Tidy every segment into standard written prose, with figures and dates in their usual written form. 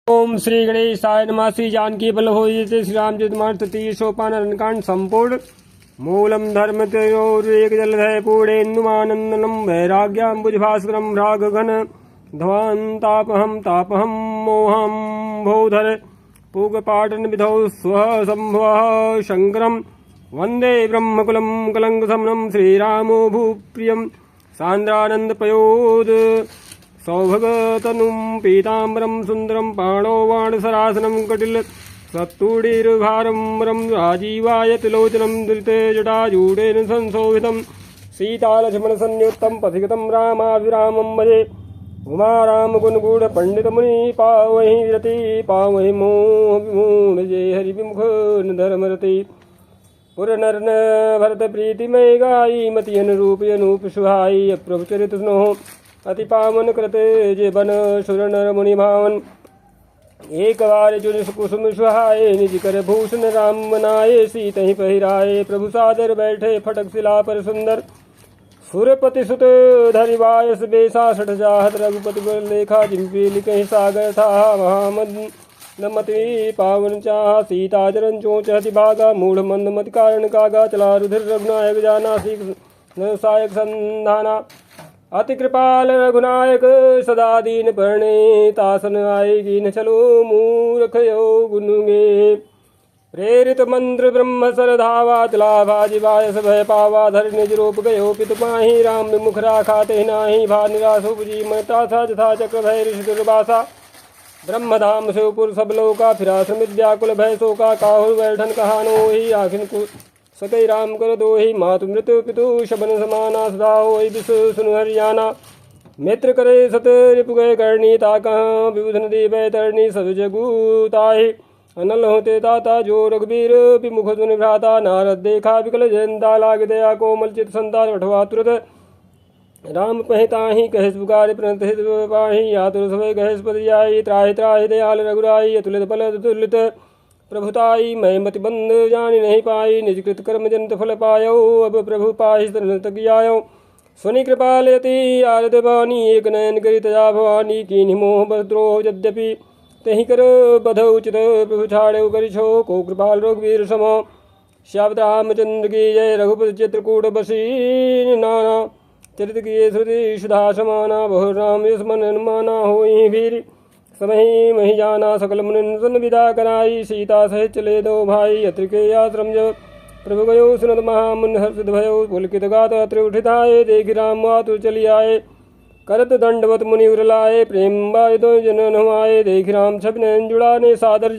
ओम श्री गणेशाय नमः। श्री जानकी बल्लभोज श्री रामचरितमानस तृतीय सोपान अरण्यकांड संपूर्ण। मूलम धर्म तयोरेक जलधय पूर्णेन्दुमानंदनम वैराग्याम्बुजभास्करम रागघन ध्वान्तापहम मोहम भोधर पूगपाटन विधौ स्वः संभवः शंकरम वंदे ब्रह्मकुलम कलंकशमनम श्रीरामो भूप्रियम सांद्रानंदपयोद सौभगतनुं पीताम्बरं सुन्दरं पाणौ वाणसरासनं कटिल सत्तूढीर्भारं राजीवायतिलोचनं धृते जटाजूडेन संशोभितं सीतालक्ष्मणसंयुक्तं पथिगतं रामाभिरामं भजे उमारामगुणगूढपण्डितमुनि पावहि रति पावहि मोहविमूढजे हरिविमुख धर्मरति पुरनर्न भरत प्रीतिमय गायी मति अनुरूप अनूप सुहाई प्रभुचरित स्नोह अति पावन कृते जे बन सुर नर मुनि भावन एक बार चुन कुसुम सुहाए निज कर भूषण राम बनाए सीतहि पहिराए प्रभु सादर बैठे फटक शिला पर सुंदर सुरपति सुत धरिवायस बेसा सठ जाहत रघुपति बर लेखा जिम्पी लिखे सागर था महामद नमति पावन चाह सीता जरन चोच हति भागा मूढ़ मंद मत कारण कागा चला रुधिर रघुनायक जाना सीख सायक संधाना अति कृपाल रघुनायक सदा दीन परणे तासन आएगी न चलो मूर्ख यो गुनुगे प्रेरित मंत्र ब्रह्म सर धावा चलाभा जिवायस भय पावा धर निज रूप गयो पितु पाही राम विमुख राखा ते नाही भा निराश उपजी मता था जथा चक्र भय ऋषि दुर्वासा ब्रह्मधाम शिवपुर सब लोका फिराश्रमित व्याकुल भय शोका काहुर बैठन कहानो ही आखिन सकई राम कर दो ही मातु मृत्यु पितु शबन समाना सदा हो विष सुनु हरियाणा मित्र करे सत रिपु गए करणी ताका विबुधन दी बैतरणी सब जगूताहि अनल होते ताता जो रघुबीर विमुख सुनि भ्राता नारद देखा विकल जयंता लाग दया कोमल चित संतान अठवा तुरत राम पहिताहि कहेस पुकार प्रणत हित पाहि आतुर समय कहेस पदियाई त्राहि त्राहि दयाल रघुराई अतुलित बल अतुलित प्रभुताई मैं मति बंद जानी नहीं पाई निजकृत कर्म जनित फल पायो अब प्रभु पाहि तगियायो सुनि कृपालयति आरद वाणी एक नयन करी तजा भवानी कीन्हि मोह बद्रोह यद्यपि तहि कर बध उचित प्रभु छाड़े करिछो को कृपाल रघुवीर सम श्यावत रामचंद्र की जय रघुपति चित्रकूट बसी नाना चरित किए श्रुति सुधा समाना बहु राम यस मन माना होई वीर समय मही जाना सकल मुनिन विदा कराई सीता सहित चले दो भाई अत्रिके आश्रम जब प्रभु गयो सुनत महामुन हर्षित भयो पुलकित गात अत्र उठिताए देखि राम आतुर चली आए करत दंडवत मुनि उरलाए प्रेम बाय दो जनन हुआए देखि राम छवि नयन जुड़ाने सादर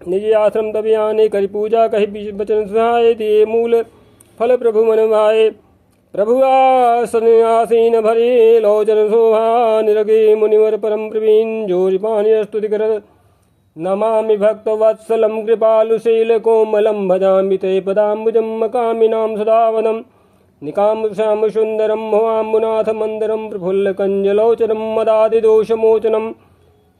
निज आश्रम तभी आने करी पूजा कही बचन सुहाए दिए मूल फल प्रभु मन भाए प्रभु आसन आसीन भरी लोचन शोभा निरगे मुनिवर परम प्रवीण जोरि पानी स्तुति कर नमामि भक्त वत्सलम कृपालुशील कोमलम भजामि ते पदाम्बुजं मकामिनां सदावनं निकाम श्याम सुंदरम भवाम्बुनाथ मंदरम प्रफुल्ल कंजलोचनम मदादिदोषमोचनम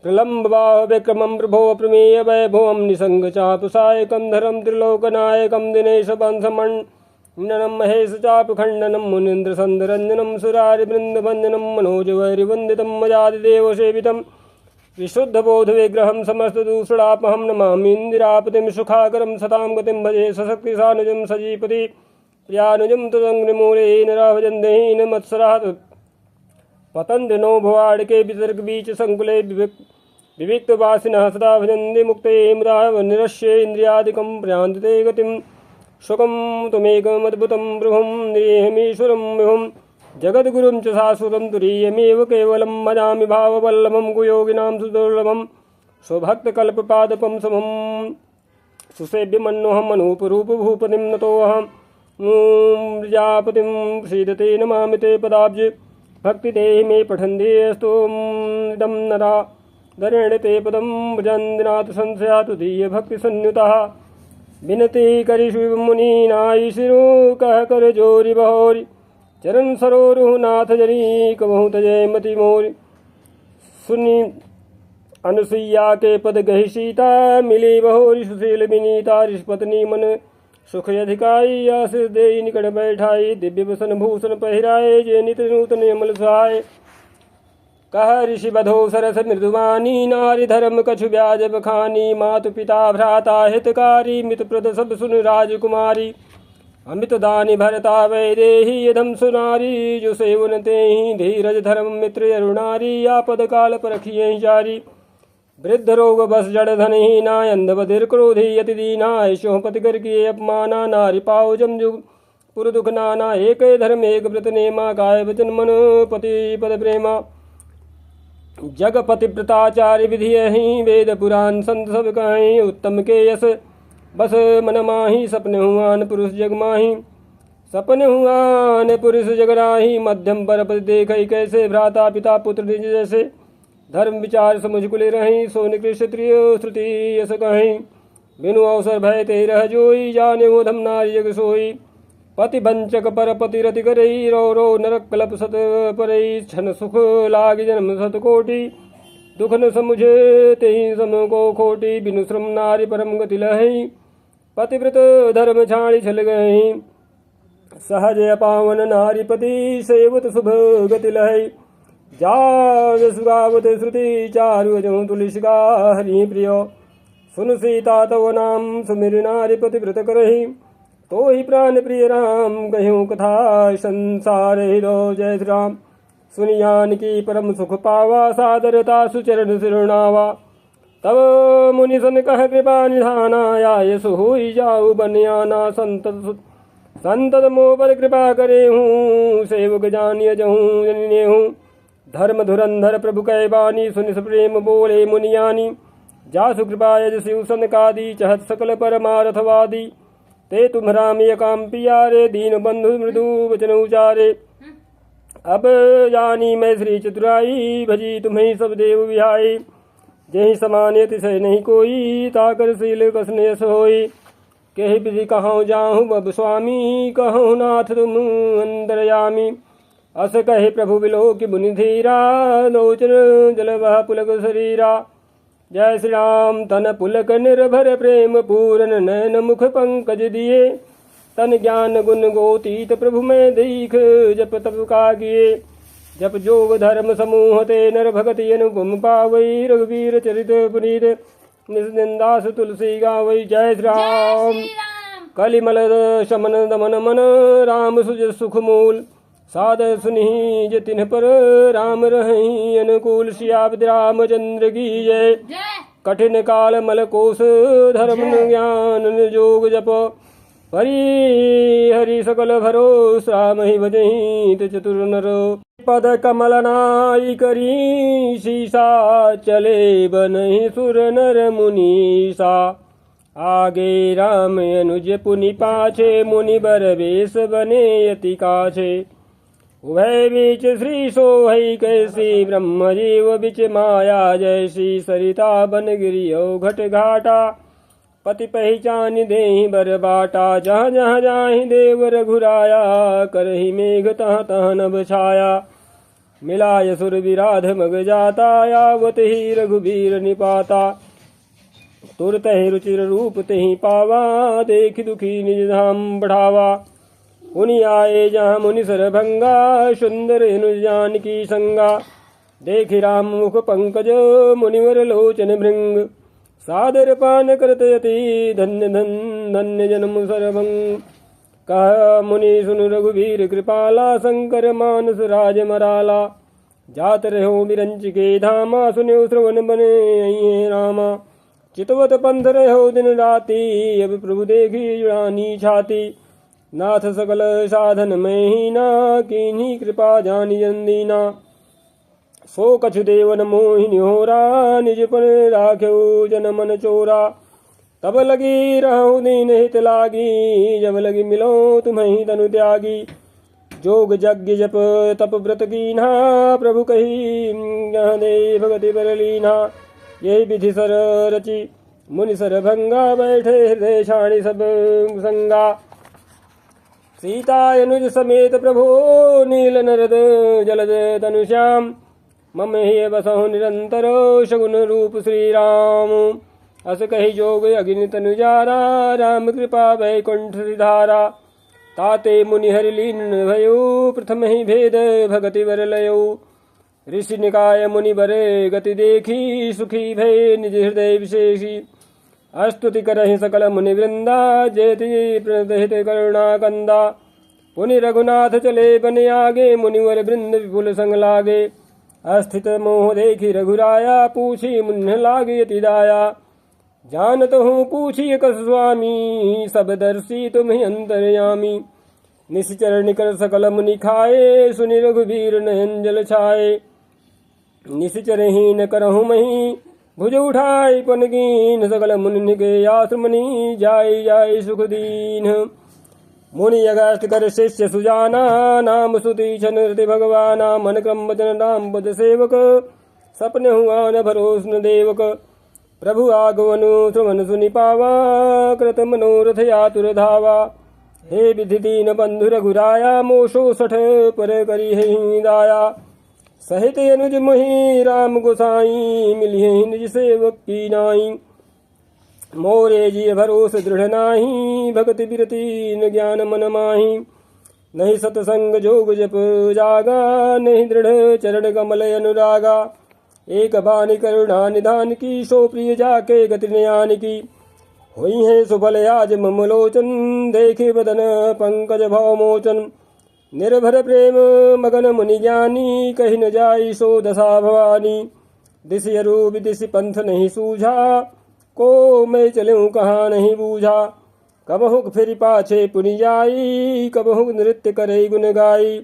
प्रलम्ब बाह विक्रमं प्रभो प्रमेय वैभवं निसंग चापसायकं धरम त्रिलोकनायकं दिनेश वंशमन् ननम महेश चाप खंडनम मुनीन्द्र संदरंजनम सुरारि वृंदवंदनम मनोज वैरिवंदितम मजादिदेव सेवितम विशुद्ध बोध विग्रहम समस्त दूषणापहम नमामि इंदिरापतिम सुखाकरम सताम गतिम भजे सशक्ति सानुजम सजीपति प्रियानुजम तदंग्रिमूलेन राभजन्देहीन मत्सरात् पतन्ति नो भुवाडिके विसर्ग बीच संकुले विविक्त वासिनः सदा भजन्ति मुक्ते मुदा निरश्ये इंद्रियादिकं प्रयान्ति गतिम् शुकं त्वमेकमद्भुतं प्रभुं निरीहमीश्वरं विभुं जगद्गुरुं च शाश्वतं तुरीयमेव केवलं भजामि भाववल्लभं कुयोगिनां सुदुर्लभं स्वभक्तकल्पपादपं समं सुसेव्यमन्योऽहम् अनूपरूपभूपतिं नतोऽहं प्रजापतिं श्रीदते नमामि ते पदाब्ज भक्तिदेहि मे पठन्ति अस्तु इदं नरा धरेण ते पदं भजन्दिनाथ संशयातु दीयभक्तिसंयुतः विनती करि शिव मुनि नाई सिरु कह कर जोरी बहोरी चरण सरोरु नाथ जरी कबहु तजय मति मोरी सुनी अनुसुईया के पद गहि सीता मिली बहोरी सुशील विनीता ऋषपत्नी मन सुख अधिकाई आशीष दे निकट बैठाई दिव्य वसन भूषण पहिराए जे नित नूतन अमल सहाय कह ऋषि बधो सरस मृदुवानी नारी धर्म कछु ब्याज बखानी मातु पिता भ्राता हितकारी मित प्रद सब सुन राजकुमारी अमित दानी भरता वैदेही यदम सुनारी जो सेवन ते ही धीरज धर्म मित्र अरुणारी आपद काल परखिए जारी वृद्ध रोग बस जड़ धन ही नाय अंध बधिर क्रोधी यति दीना ऐशो पति कर किए अपमाना नारी पाओ जम जुग पुर दुख नाना एक धर्म एक व्रत नेमा काय वचन मन पति पद प्रेमा जगपति व्रताचार्य विधि ही वेद पुराण संत सब कहीं उत्तम के यस बस मन माही सपने हुआन पुरुष जग माही सपने हुआन पुरुष जगराही मध्यम पर पति देख कैसे भ्राता पिता पुत्र निज जैसे धर्म विचार समुझ कुले रही सो निकृष्ट त्रिय श्रुति यस कहीं बिनु अवसर भय ते रह जोई जाने वो धम नारी जग सोई पति वंचक पर पति रति करई रो रो नरक कलप सत परई क्षण सुख लाग जन्म सत कोटि दुख न समुझे तेहि सम को खोटी बिनु श्रम नारी परम गति लहई पतिव्रत धर्म छाड़ी छल गई सहज पावन नारी पति सेवत शुभ गति लहई जाग सुगावत श्रुति चारु जो तुलसिका हरि प्रियो सुन सीता तव नाम सुमिर नारी पतिव्रत करही तो ही प्राण प्रिय राम कह्यूं कथा संसार हिरो जय श्री राम सुनियान की परम सुख पावा सादरता सुचरण सिरणावा तब मुनि सन कह कृपा निधाना आय सुहुई जाऊ बनियाना संतत मोह पर कृपा करे हूँ सेवक जानिय जहूँ जनिने हूँ धर्म धुरंधर प्रभु कै बानी सुनि प्रेम बोले मुनियानी जासु कृपा यज शिव सनकादि चहत सकल परमारथवादी ते तुम राम काम पियारे दीन बंधु मृदु वचन उचारे अब जानी मैं श्री चतुराई भजी तुम्हें सब देव विहाई जही समान तिसय नहीं कोई ताकर शील कसने सोई कही विधि कहूँ जाहूँ बब स्वामी कहूँ नाथ तुम अंतरयामी अस कहे प्रभु बिलो कि मुनि धीरा लोचन जल वह पुलक शरीरा जय श्री राम तन पुलक निर्भर प्रेम पूरन नयन मुख पंकज दिए तन ज्ञान गुण गोतीत प्रभु में दीख जप तप का किए जप जोग धर्म समूह ते नर भगति अनुगम पावई रघुवीर चरित पुनीत निस्निंदास तुलसी गावई जय श्री राम कलिमल शमन दमन मन राम सुज सुख मूल साद सुनि जतिन पर राम रही अनुकूल श्याब्द रामचंद्र की जय कठिन काल मल कोश धर्म ज्ञान जोग जप परि हरि सकल भरोस राम ही भजहि चतुर नर पद कमल नाई करी सीसा चले बनहि सुर नर मुनीसा आगे राम अनुज पुनि पाछे मुनि बर बेस बने यति काछे उभय बीच श्री सोहई कैसी ब्रह्म जीव बिच माया जैसी सरिता बन गिरियो घट घाटा पति पहचान देहि बर बाटा जहाँ जहाँ जाहि देव रघुराया करहि मेघ तह तह नभ छाया मिलाय सुर विराध मग जाता यावत ही रघुबीर निपाता तुरत ही रुचिर रूप तेहि पावा देख दुखी निज धाम बढ़ावा मुनि आए जहाँ मुनि सरभंगा सुंदर जान की संगा देखि राम मुख पंकज मुनिवर लोचन भृंग सादर पान करत यति धन्य धन्य जन्म सरभंग कह मुनि सुन रघुवीर कृपाला शंकर मानस राज मराला जात रहो बिरंच के धामा सुनो श्रवण बने रामा चितवत पंथ रहो दिन राती अब प्रभु देखी जुड़ानी छाती नाथ सकल साधन में ही ना कीन्ही कृपा जानी जंदीना सो कछु देवन मोहिनी होरा निज पन राख्यो जन मन चोरा तब लगी रहूं दीन हित लागी जब लगी मिलो तुम्हें तनु त्यागी जोग यज्ञ जप तप व्रत कीन्हा प्रभु कही दे भगति बर लीना यही विधि सर रचि मुनि सर भंगा बैठे हृदय छाणी सब संगा सीता अनुज समेत प्रभु नील नरद जलद तनुश्याम मम हे बसहु निरंतर शगुन रूप श्री राम अस कही जोग अग्नि तनुजारा राम कृपा वैकुंठ धारा ताते मुनि हरि लीन भयो प्रथम ही भेद भगति वर लयो ऋषि निकाय मुनि बरे गति देखी सुखी भय निज हृदय विशेषी अस्तुति करहि सकल मुनि वृंदा जेति प्रदहित करुणा कंदा पुनि रघुनाथ चले बन आगे मुनिवर वृंद विपुल संग लागे अस्थित मोह देखी रघुराया पूछी मुन्न लागे अति दाया जानत हूँ पूछी कस स्वामी सब दर्शी तुम ही अंतर्यामी निश्चर निकर सकल मुनि खाए सुनि रघुवीर नयन जल छाए निश्चर ही न करहु मही भुज उठाई पन कीन सकल मुनि के आश्रमनि जाय जाय सुख दीन मुनि अगस्त कर शिष्य सुजाना नाम सुति छन हृदय भगवाना मन क्रम वचन राम पद सेवक सपने हुआ न भरोस न देवक प्रभु आगवनु श्रवण सुनि पावा कृत मनोरथ आतुर धावा हे विधि दीन बंधु रघुराया मोशो सठ पर करी ही दाया सहित अनुज मोहि राम गोसाई मिलिए निज सेवक की नाई मोरे जी भरोस दृढ़ नाही भक्ति बिरति न ज्ञान मन माही नहीं सतसंग जोग जप जागा नहीं दृढ़ चरण कमल अनुरागा एक बानी करुणा निधान की सो प्रिय जाके गति न्यान की हुई है सुफल आज ममलोचन देखे बदन पंकज भाव मोचन निर्भर प्रेम मगन मुनि ज्ञानी कही न जाई सो दशा भवानी दिश रूप दिश पंथ नहीं सूझा को मैं चलूं कहाँ नहीं बूझा कबहुक फिर पाछे पुनि जाई कबहुक नृत्य करे गुन गाई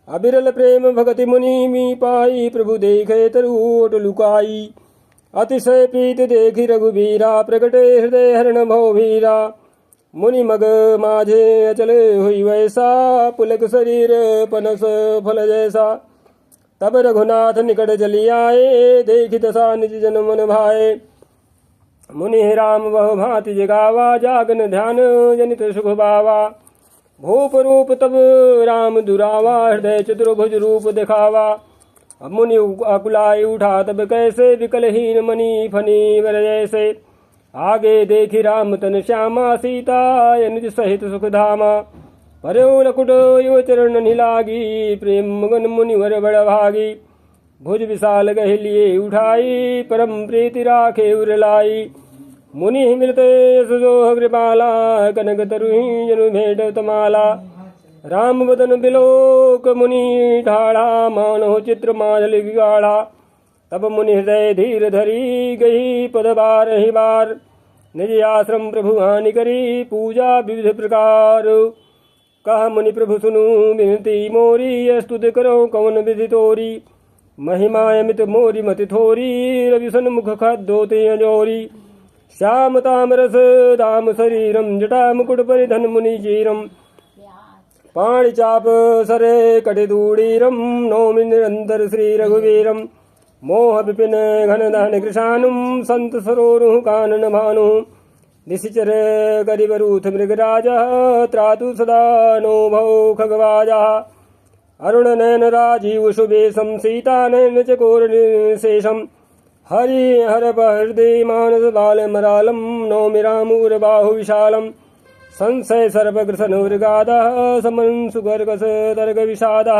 अबिरल प्रेम भगति मुनि मी पाई प्रभु देखे तरुओट लुकाई अतिशय प्रीत देखी रघुबीरा प्रगटे हृदय हरण भव भीरा मुनि मग माझे अचले हुई वैसा पुलक शरीर पनस फल जैसा तब रघुनाथ निकट चली आए देखी दशा निज जन मन भाए मुनि राम वह भांति जगावा जागन ध्यान जनित सुख बावा भूप रूप तब राम दुरावा हृदय चतुर्भुज रूप दिखावा अब मुनि अकुलाई उठा तब कैसे विकलहीन मणि फनी वर जैसे आगे देखी राम तन श्यामा सीता निज सहित सुख धामा पर्यो लकुट यो चरण निलागी प्रेम मगन मुनिवर बड़ भागी भुज विशाल गहलिए उठाई परम प्रीति राखे उर लाई मुनि मिलते सुजोह कृपाला कनक तरुही जनु भेट तमाला राम बदन बिलोक मुनि ठाड़ा मानो चित्र माजल गाढ़ा तब मुनि हृदय धीर धरी गई पद बार ही बार निज आश्रम प्रभु हानि करी पूजा विविध प्रकार कहा मुनि प्रभु सुनु विनती मोरी स्तुति करो कौन विधि तोरी महिमा अमित मोरी मति थोरी रवि सन्मुख खद्दोते अजोरी श्याम तामरस दाम शरीरम जटा मुकुट परिधन मुनि चीरम पाणि चाप सरे कटिदूड़ीरम नौमि निरंतर श्री रघुवीरम मोह विपिन घन दहन कृशानुम संत सरोरुह कानन भानु निशिचर गरिबरूथ मृगराज त्रातु सदा नो भौ खगवाजा अरुण नयन राजीव शुभेशम सीता नयन चकोर शेषम हरि हर हृदय मानस बाल मरालम नौमि रामूर बाहु विशालम संशय सर्वग्रसन मृगादा समन सुगर्गस तर्ग विषादा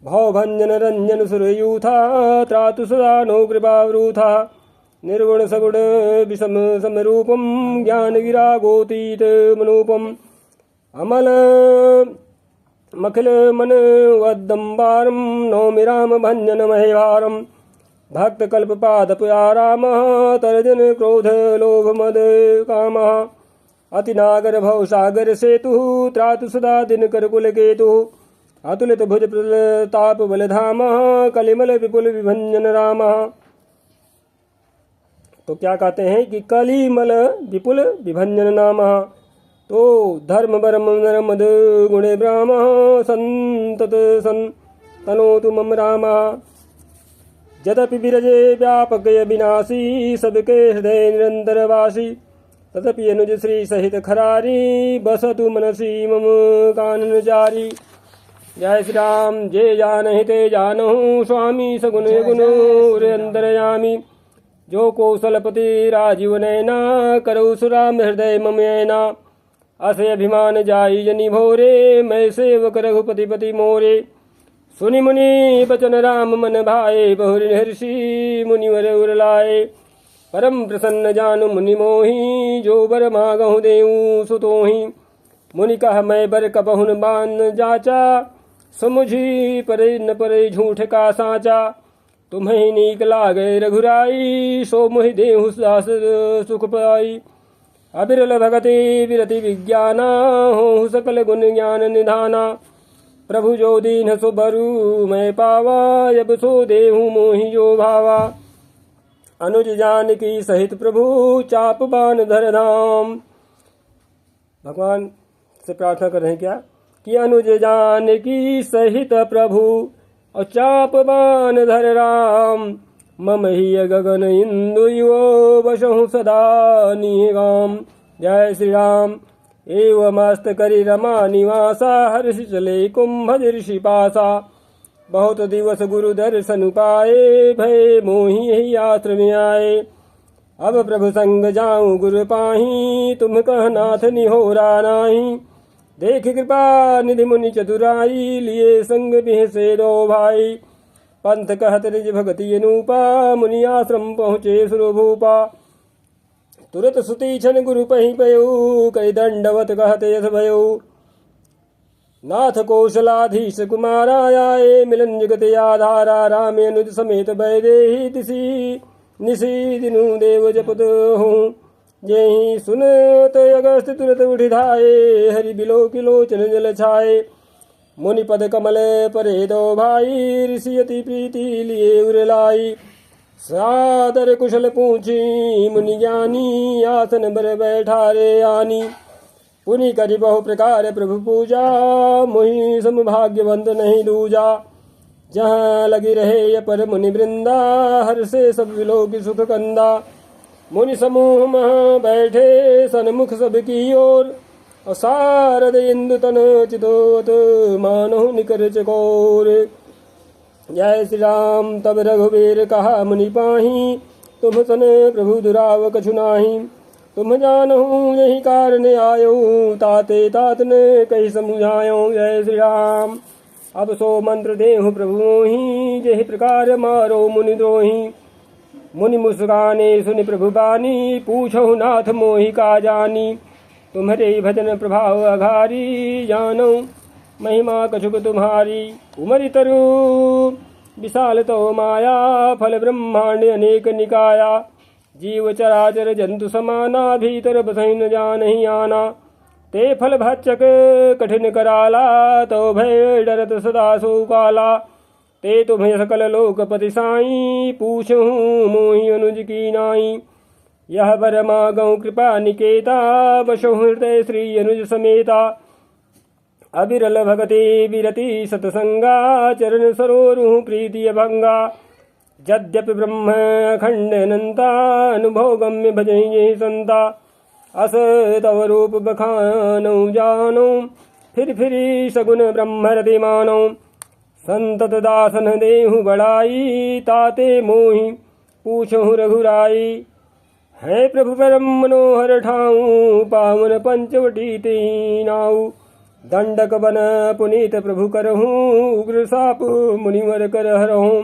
भवभंजन रंजन सुरयूथा त्रातु सदा नो कृपावरूथा निर्गुण सगुण विषम समरूपम ज्ञान विरागोतीत मनूपम अमल मखिल मन वदम्बारम नौमि राम भंजन महेवारम भक्त कल्प पाद पुयाराम तर्जन क्रोध लोभ मद काम अति नागर भव सागर सेतु त्रातु सदा दिन कर कुल केतु अतुलित भुज प्रताप बलधाम कलिमल विपुल विभंजन राम। तो क्या कहते हैं कि कलिमल विपुल विभंजन नाम तो धर्म बरम मद गुणे ब्राह्म संतत सन तनोतु मम राम यद्यपि विरजे व्यापक विनाशी सबके हृदय निरंतर वासी तदपि अनुज श्री सहित खरारी बसतु मनसी मम कानन जारी। जय श्री राम जय जानहि ते जानहु स्वामी सगुण गुण अंतरयामी जो कौशलपति राजीव नैना करौ सुराम हृदय ममैना असे अभिमान जाई जनि भोरे मैं सेवक रघुपति पति मोरे सुनि मुनि बचन राम मन भाए, बहुरि हर्षि मुनिवर उर लाए। परम प्रसन्न जानु मुनि मोहि, जो बर मागहु देऊ सुतोहि। मुनि कह मैं बर कबहुन बान जाचा, समुझी परे न परे झूठ का साचा। तुम्हें नीक लागे रघुराई, सो मोहि देहु दास सुख पाई। अबिरल भगति विरति विज्ञाना, हो सकल गुण ज्ञान निधाना। प्रभु जो दीन सो बरु मैं पावा, जब सो देहु मोहि जो भावा। अनुज जानकी सहित प्रभु, चाप बान धर धाम। भगवान से प्रार्थना कर रहे हैं क्या कि अनुज जानकी सहित प्रभु, और चाप बान धर राम। मम ही गगन इंदु यो, बसहु सदा निगाम। जय श्री राम। एवं मस्त करि रमा निवासा, हर्ष चले कुंभ ऋषि पासा। बहुत दिवस गुरु दर्शन पाए, भय मोहि यही आश्रम आए। अब प्रभु संग जाऊं गुरु पाही, तुम कह नाथ निहोरा नाही। देख कृपा निधि मुनि चतुराई, लिए संग बिहसे दो भाई। पंथ कहत निज भगति अनूपा, मुनि आश्रम पहुँचे सुरभूपा। तुरत सुती छन गुरु पही पयऊ, कई दंडवत कहत यथ भयऊ। नाथ कौशलाधीश कुमारा आए, मिलन जगत आधारा। राम अनुज समेत वैदेही, तिसी निसी दिनु देव जपत हूँ। जेहि सुनत अगस्त तुरत उठि धाये, हरि बिलो किलोचन जल छाए। मुनि पद कमल परे दो भाई, ऋषि अति प्रीति लिए उर लाई। सादर कुशल पूछी मुनि ज्ञानी, आसन बर बैठारे आनी। पुनि करि बहु प्रकार प्रभु पूजा, मोहि सम भाग्यवंत नहीं दूजा। जहाँ लगी रहे अपर मुनि वृंदा, हर से सब विलोक सुख कंदा। मुनि समूह मह बैठे सन्मुख सब की ओर, और सारद इंदु तन चितोत मानो निकर चकोर। जय श्री राम। तब रघुवीर कहा मुनि पाही, तुम सन प्रभु दुराव कछु नाही। तुम जानहु यही कारण आयो, ताते तात ने कही समुझायो। जय श्री राम। अब सो मंत्र देहु प्रभु मोहि, जहि प्रकार मारो मुनि द्रोही। मुनि मुस्काने सुनि प्रभु बानी, पूछहु नाथ मोहि का जानी। तुम्हारे भजन प्रभाव अघारी, जानो महिमा कछुक तुम्हारी। उमरि तरु विशाल तो माया, फल ब्रह्मांड अनेक निकाया। जीव चराचर जंतु समाना, भीतर बसहि न जानहि आना। ते फल भक्षक कठिन कराला, तो भय डरत सदा सो काला। ते तुम्हें सकल लोकपति साई, पूछहूँ मोहि अनुज की नाई। यह बर मागहु कृपा निकेता, बसहु हृदय श्री अनुज समेता। अबिरल भगति विरति सतसंगा, चरण सरोरुह प्रीति अभंगा। यद्यपि ब्रह्म अखंड अनंता, अनुभव गम्य भजहि संता। अस तव रूप बखानौ जानो, फिर सगुन ब्रह्म रति मानो। संतत दासन देहु बड़ाई, ताते मोहि पूछहु रघुराई। है प्रभु परम मनोहर ठाऊं, पावन पंचवटी तेहि नाऊ। दंडक बन पुनीत प्रभु करहूँ, उग्र साप मुनिवर कर हरहूँ।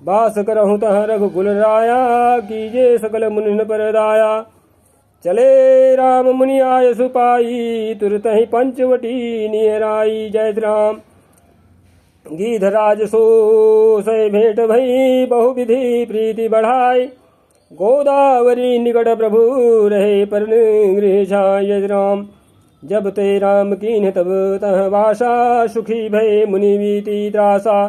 बास करहूँ तह रघुकुल राया, कीजे सकल मुनि पर दाया। चले राम मुनि आय सुपाई, तुरत ही पंचवटी नियराई। जय श्री राम। गीधराज सो सै भेंट भई, बहुविधि प्रीति बढ़ाई। गोदावरी निकट प्रभु रहे, पर गृह छाय। जय श्री राम। जब ते राम कीन्ह तब तह वासा, सुखी भय मुनि बीती त्रासा।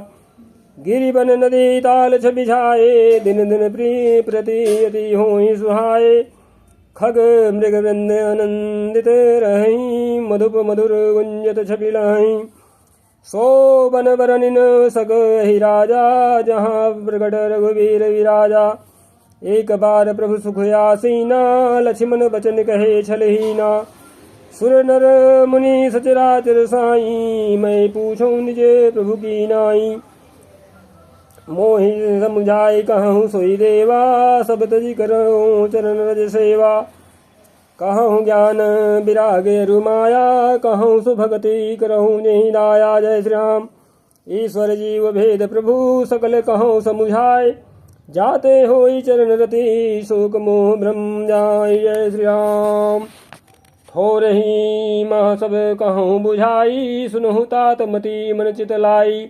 गिरिवन नदी ताल बिछाए, दिन दिन प्रिय प्रति अति होहि सुहाए। खग मृग वृंद आनंदित रहि, मधुप मधुर गुंजत छबिलाहि। सो बन बरनिन सक ही राजा, जहाँ प्रगट रघुवीर विराजा। एक बार प्रभु सुख आसीना, लक्ष्मण बचन कहे छलहीना। सुर नर मुनि सचराचर साई, मैं पूछूं निजे प्रभु की नाई। मोहि समुझाई कहूँ सोई देवा, सब तजी करूँ चरण रज सेवा। कहूँ ज्ञान विराग रुमाया, कहूँ सुभगति करहूँ जहि दाया। जय श्री राम। ईश्वर जीव भेद प्रभु सकल कहो समुझाए। जाते होई चरण रति शोक मोह भ्रम जाय। जय श्री राम। थोरही मह सब कहूँ बुझाई, सुनहु तात मति मन चित लाई।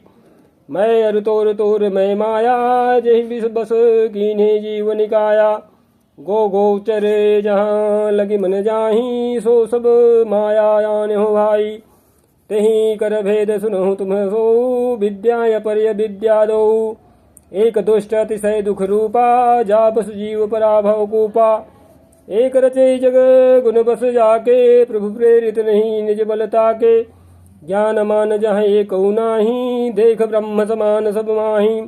मैं अरु तोर तोर मैं माया, जहि विष बस कीन्हे जीव निकाया। गो गोचरे जहाँ लगी मन जाही, सो सब माया आने हो भाई। तेहि कर भेद सुनहु तुम सो, विद्या पर्य विद्या दो। एक दुष्ट अतिशय दुख रूपा, जा बस जीव पराभव कूपा। एक रचे जग गुण बस जाके, प्रभु प्रेरित नहीं निज बलता के। ज्ञान मान जहाँ एक नाही, देख ब्रह्म समान सब माही।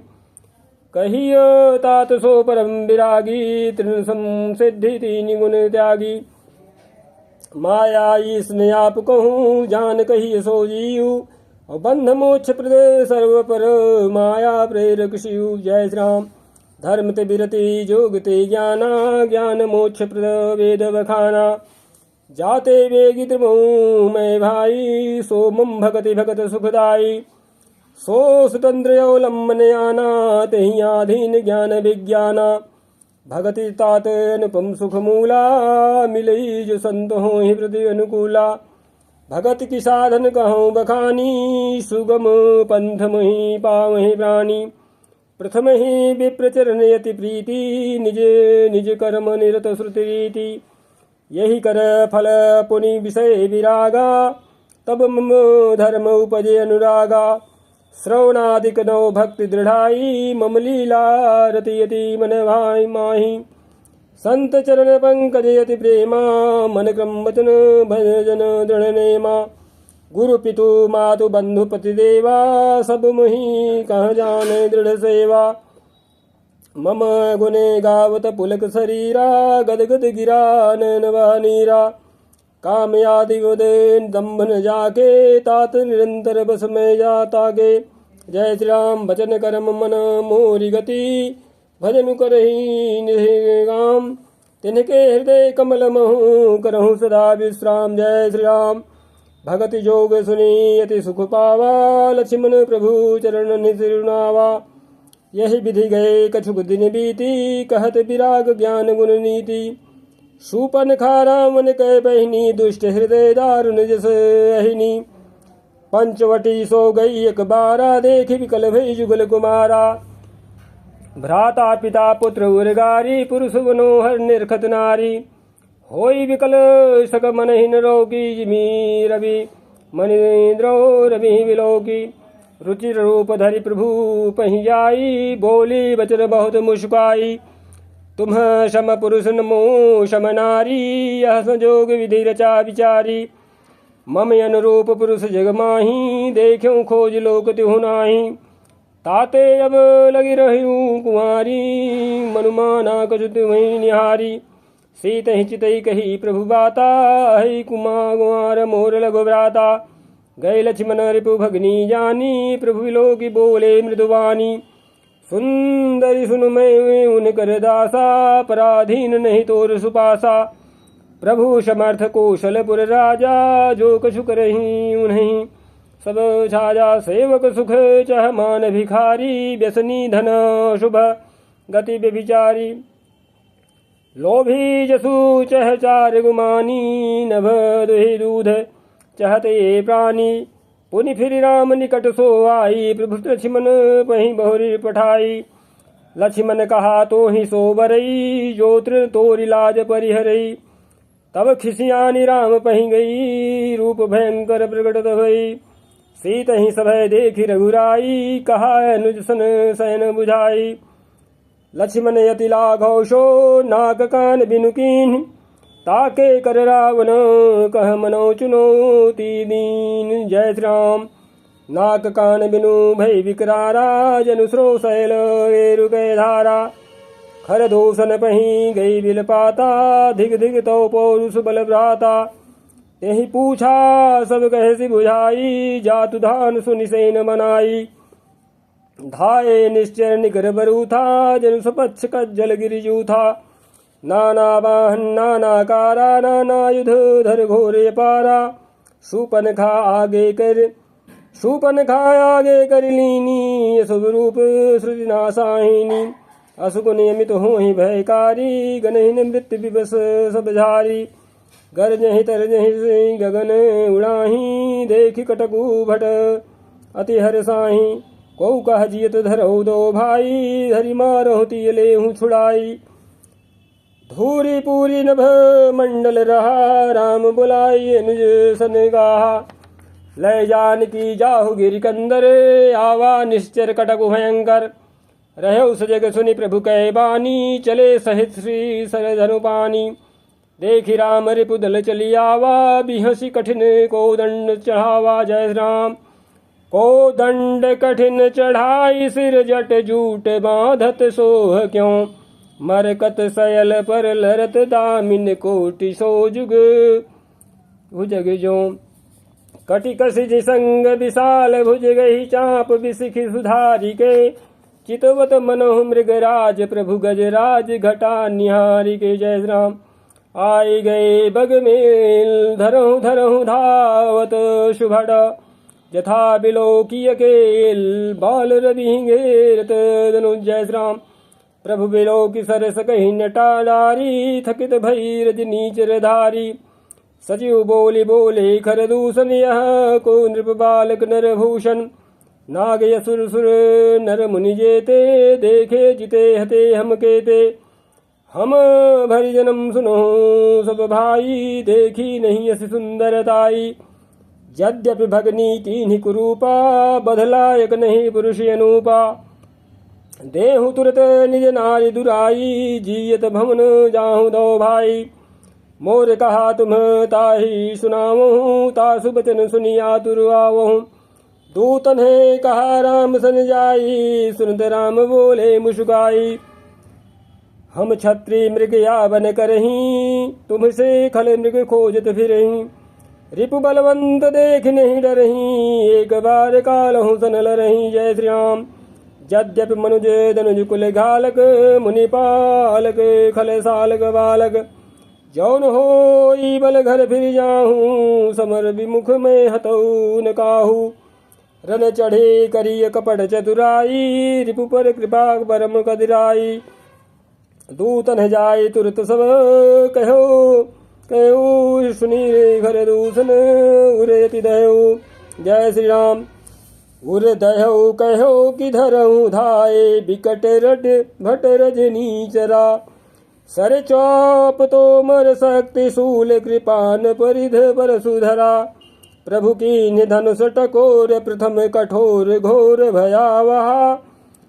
कहियो तात सो परम विरागी, तृण संसिद्धि तीन गुण त्यागी। माया ईसने आप कहूँ, जान कहिए सो जीव। और बंध मोक्ष प्रद सर्व पर, माया प्रेरक शिव। जय श्री राम। धर्म ते विरति जोग ते ज्ञाना, ज्ञान मोक्ष प्रद वेद बखाना। जाते वेगी त्रिमऊ मैं भाई, सो मम भगति भगत सुखदाई। सो स्वतंत्र अवलंबन आना, तेहि आधीन ज्ञान विज्ञाना। भगति तात अनुपम सुख मूला, मिलई जो संत हो ही प्रति अनुकूला। भगत की साधन कहूँ बखानी, सुगम पंथ मुहि पावहि प्राणी। प्रथम ही विप्रचरण यति प्रीति, निज निज कर्म निरत श्रुति रीति। यही कर फल पुनि विषय विरागा, तब मम धर्म उपजे अनुरागा। श्रवणादिक नौ भक्ति दृढ़ाई, मम लीला रतियति मन भाई माही। संत चरण पंकज यति प्रेमा, मन क्रम वचन भजन दृढ़ नेमा। गुरु पितु मातु बंधु पति देवा, सब मुहि कह जाने दृढ़ सेवा। मम गुने गावत पुलक शरीरा, गदगद गिरा नैन वह नीरा। काम आदि उदयन दम्भन जाके, तात निरंतर बस में जाता गे। जय श्री राम। वचन कर्म मन मोरी गति, भजन करहि निगाम। तिनके हृदय कमल महु, करहु सदा विश्राम। जय श्री राम। भगति जोग सुनी अति सुख पावा, लक्ष्मण प्रभु चरण निसिरुनावा। यही विधि गए कछुक दिन बीती, कहत विराग ज्ञान गुण नीति। शूपन खारा मन कह बहिनी, दुष्ट हृदय दारुण जस अहिनी। पंचवटी सो गई एक बारा, देखि विकल भई जुगल कुमारा। भ्राता पिता पुत्र उर्गारी, पुरुष मनोहर निरखत नारी। होई विकल सक मनहीन रोगी, जिमी रवि मनीन्द्रो रवि विलोकी। रुचिर रूप धरि प्रभु पहि जाई, बोली वचन बहुत मुस्काई। तुम सम पुरुष नमो सम नारी, यह संजोग विधि रचा विचारी। मम अनुरूप पुरुष जग माही, देख्यो खोज लोक तिहु नाही। ताते अब लगी रहूं कुंवारी, मनुमाना कछु तुम्हि निहारी। सीत ही चितई कही प्रभु बाता, हई कुमार मोर लघु भ्राता। गए लक्ष्मण रिपु भगनी जानी, प्रभु विलोकी बोले मृदुवानी। सुंदरी सुन मैं उन कर दासा, पराधीन नहीं तोर सुपासा। प्रभु समर्थ कौशलपुर राजा, जो कछु करही उन्हीं सब छाजा। सेवक सुख चह मान भिखारी, व्यसनी धन शुभ गति व्यभिचारी। लोभी जसु चह चार गुमानी, नभ दुहि दूध चहते प्राणी। पुनि फिर राम निकट सो आई, प्रभु लक्ष्मण पहि बहुरी पठाई। लक्ष्मण कहा तो ही सो बरई, जो तृण तोरि लाज परिहरई। तब खिसियानी राम पहि गई, रूप भयंकर प्रकटत भई। सीत ही सभय देखी रघुराई, कहा अनुज सन सैन बुझाई। लक्ष्मण यति लाघव सो, नाक कान बिनु कीन्ह। ताके कर रावण कह मनो चुनौती दीन। जय श्री राम। नाक कान बिनु भय विकरारा, जनु स्रो शैल रेरु गए धारा। खर दूषण पही गई बिल पाता, धिग धिग तो पौरुष बल भ्राता। यही पूछा सब कहसी बुझाई, जातु धान सुनि सेन मनाई। धाये निश्चर निकर बरू था, जनु सपक्ष कज्जल गिरिजू था। नाना वाहन नाना कारा, नाना युध धर घोरे पारा। शूपन खा आगे कर शूपन खायागे कर लीनी अशुभ रूप श्रुति नासाहिनी असुक नियमित हो ही भयकारी गनहीन मृत्यु विवश सब झारी गरजहि तरजहि गगन उड़ाही देखि कटकु भट अति हरसाही कौ कह जियत धरऊ दो भाई धरि मारहु तिय लेहु छुड़ाई धूरी पूरी नभ मंडल रहा राम बुलाई अनुज सन गाहा लय जान की जाहु गिरिकंदर आवा निश्चर कटकु भयंकर रहे सजग सुनि प्रभु कै बानी चले सहित श्री सर धनु पानी देखि राम रिपुदल चली आवा बिहसी कठिन को दंड चढ़ावा जय राम को दंड कठिन चढ़ाई सिर जट जूट बांधत सोह क्यों मरकत सयल पर लरत दामिन कोटि सो जुग भुजग जो कटि कसिज संग विशाल भुज गही चाप बिसिखि सुधारी के चितवत मनोह मृगराज प्रभु गजराज घटा निहारी के जय राम आई गए बग मेल धरहु धरहु धावत शुभड़ यथा बिलोकिय केल बाल रवि घेरत धनु जय राम प्रभु बिलोकी सरस कही नटा डारी थकित भई रजनी चरधारी सचिव बोले बोले खर दूषण यह को नृप बालक नर भूषण नाग यसुर सुर नर मुनि जेते देखे जिते हते हम केते हम भरि जन्म सुनो सब भाई देखी नहीं अस सुंदरताई यद्यपि भगनी तीन्ही कुरूपा बधलायक नहीं पुरुष अनूपा देहु तुरत निज नारी दुराई जियत भवन जाहु दो भाई मोर कहा तुम ताही सुनावहूँ तासु बचन सुनिया तुरवावहूँ दूतन है कहा राम सन जाई सुनत राम बोले मुस्काई हम छत्री मृग यावन करही तुमसे खल मृग खोजत फिरही रिपु बलवंत देख नहीं डरही एक बार कालहु सन लरही जय श्री राम यद्यपि मनुज धनुज कुल घालक मुनि पालक खल सालक बालक जौन हो बल घर फिर जाहूँ समर विमुख में हतऊ न काहू रन चढ़े करिय कपट चतुराई रिपु पर कृपा परम कदिराई दूतन जाय तुरत सब कहो कहो सुनी घर दूषण उरेति दयो जय श्री राम उर दयो कहो कि धरहु धाये बिकट रट भट रजनी चरा सर चौप तो मर शक्ति शूल कृपान परिध पर सुधरा प्रभु की निधनुष टकोर प्रथम कठोर घोर भयावह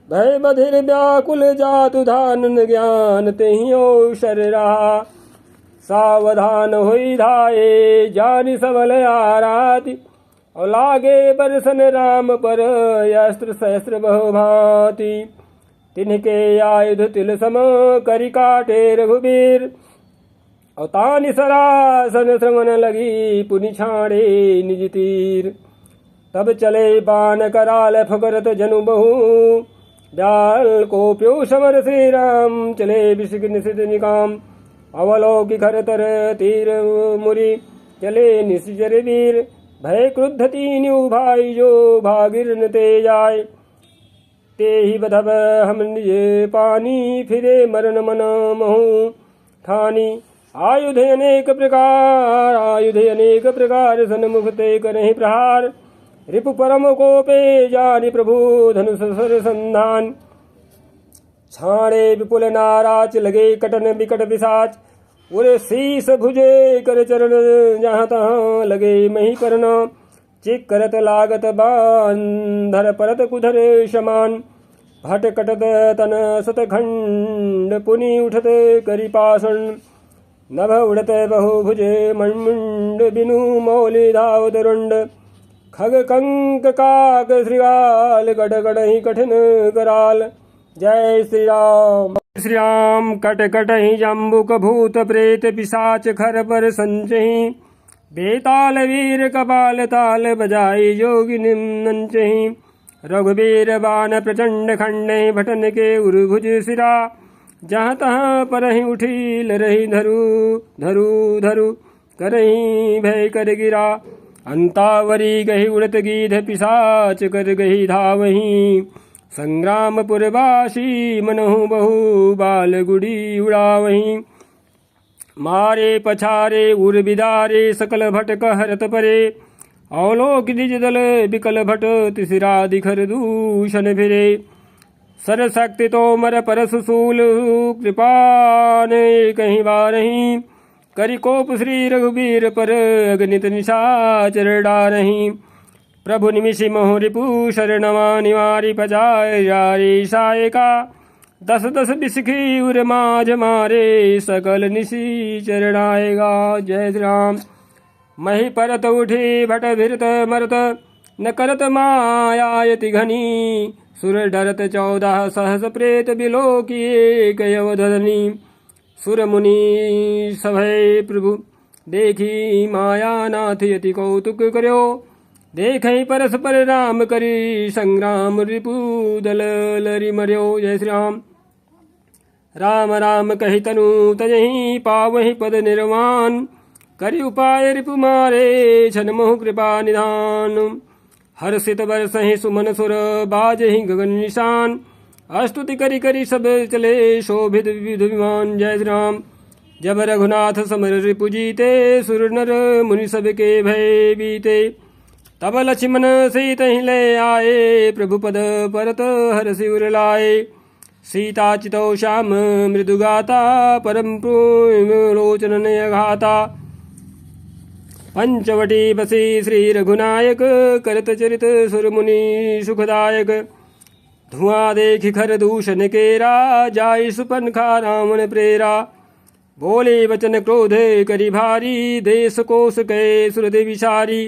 भय बधिर व्याकुल जातु धान ज्ञान तेहियो शर रहा सावधान होई धाये जानि सबल आराति और लागे बरसन राम पर अस्त्र सहस्त्र बहुभांति तिनके आयुध तिल सम करि काटे रघुबीर और तानि सरासन श्रवण लगी पुनि छाड़े निज तीर तब चले बाण कराल फकरत जनु बहु डाल को प्यो समर श्री राम चले विषिक निशित निकाम अवलोकि खर तर तीर मुरी चले निशिचर वीर भय क्रुद्ध तीन्यु भाई जो भागिर न ते जाय ते ही बधब हम निज पानी फिरे मरण मन महु ठानी आयुध अनेक प्रकार सन्मुख ते करहि प्रहार रिपु परम कोपे जानि प्रभु धनुष सर संधान छाड़े विपुल नाराच लगे कटन विकट पिशाच उरे शीस भुजे कर चरण जहाँ तहाँ लगे मही करन चिक करत लागत बांधर परत कुधर समान भट कटत तन सतखंड पुनि उठत करि पाषण नभ उड़त बहुभुजे मण्मुण्ड बिनु मौलि धावत रुण्ड खग कंक काक श्रृगाल गढ़ गढ़हि कठिन कराल जय श्री राम। श्री राम कट कटहि जम्बुक भूत प्रेत पिशाच खर पर संचहि बेताल वीर कपाल ताल बजाई जोगी निम्नंचहि रघुवीर बाण प्रचंड खंडे भटन के उर्भुज सिरा जहाँ तहाँ परहि उठी लरहि धरु धरु धरु करहि भय कर गिरा अंतावरी गही उड़त गीध पिशाच कर गही धावहीं। संग्रामपुरवासी मनहु बहु बाल गुड़ी उड़ावहीं। मारे पछारे उर बिदारे सकल भट कहरत परे। अवलोक निज दल बिकल भट तिसरा दिखर दूषण फिरे। सरशक्ति तोमर परशुशूल कृपान कहीं बारहीं। करि कोप श्री रघुबीर पर अगणित निशाचर डारहीं। प्रभु निमिषि मोह रिपु शरणवा निवारि पजाय जारी सायका। दस दस बिसखी उर माझ मारे सकल निशी चरणाएगा। जय श्री राम। मही परत उठी भट भिरत मरत न करत मायायति घनी। सुर डरत 14 सहस प्रेत बिलो किए कयवधनी। सुर मुनि सभय प्रभु देखी माया नाथ यति कौतुक कर्यो। देखई परस्पर राम करी संग्राम रिपु दल लरि मर्यो। जय श्री राम। राम राम कहि तनु तजहि पावहि पद निर्वाण। करि उपाय रिपु मारे छन मोह कृपा निधान। हर्षित बरसहि सुमन सुर बाजहि गगन निशान। स्तुति करि करि सब चले शोभित विविध विमान। जय श्री राम। जब रघुनाथ समर रिपु जीते सुर नर मुनि सब के भय बीते। तब लक्ष्मण सीतहि ले आए प्रभु पद परत हरषि उर लाए। सीता चितौ श्याम मृदुगाता परम लोचन नयघाता। पंचवटी बसी श्री रघुनायक करत चरित सुर मुनि सुखदायक। धुआं देखि खर दूषण केरा जाय सुपनखा रावण प्रेरा। बोले वचन क्रोध करि भारी देश कोश कै सुरदि विचारी।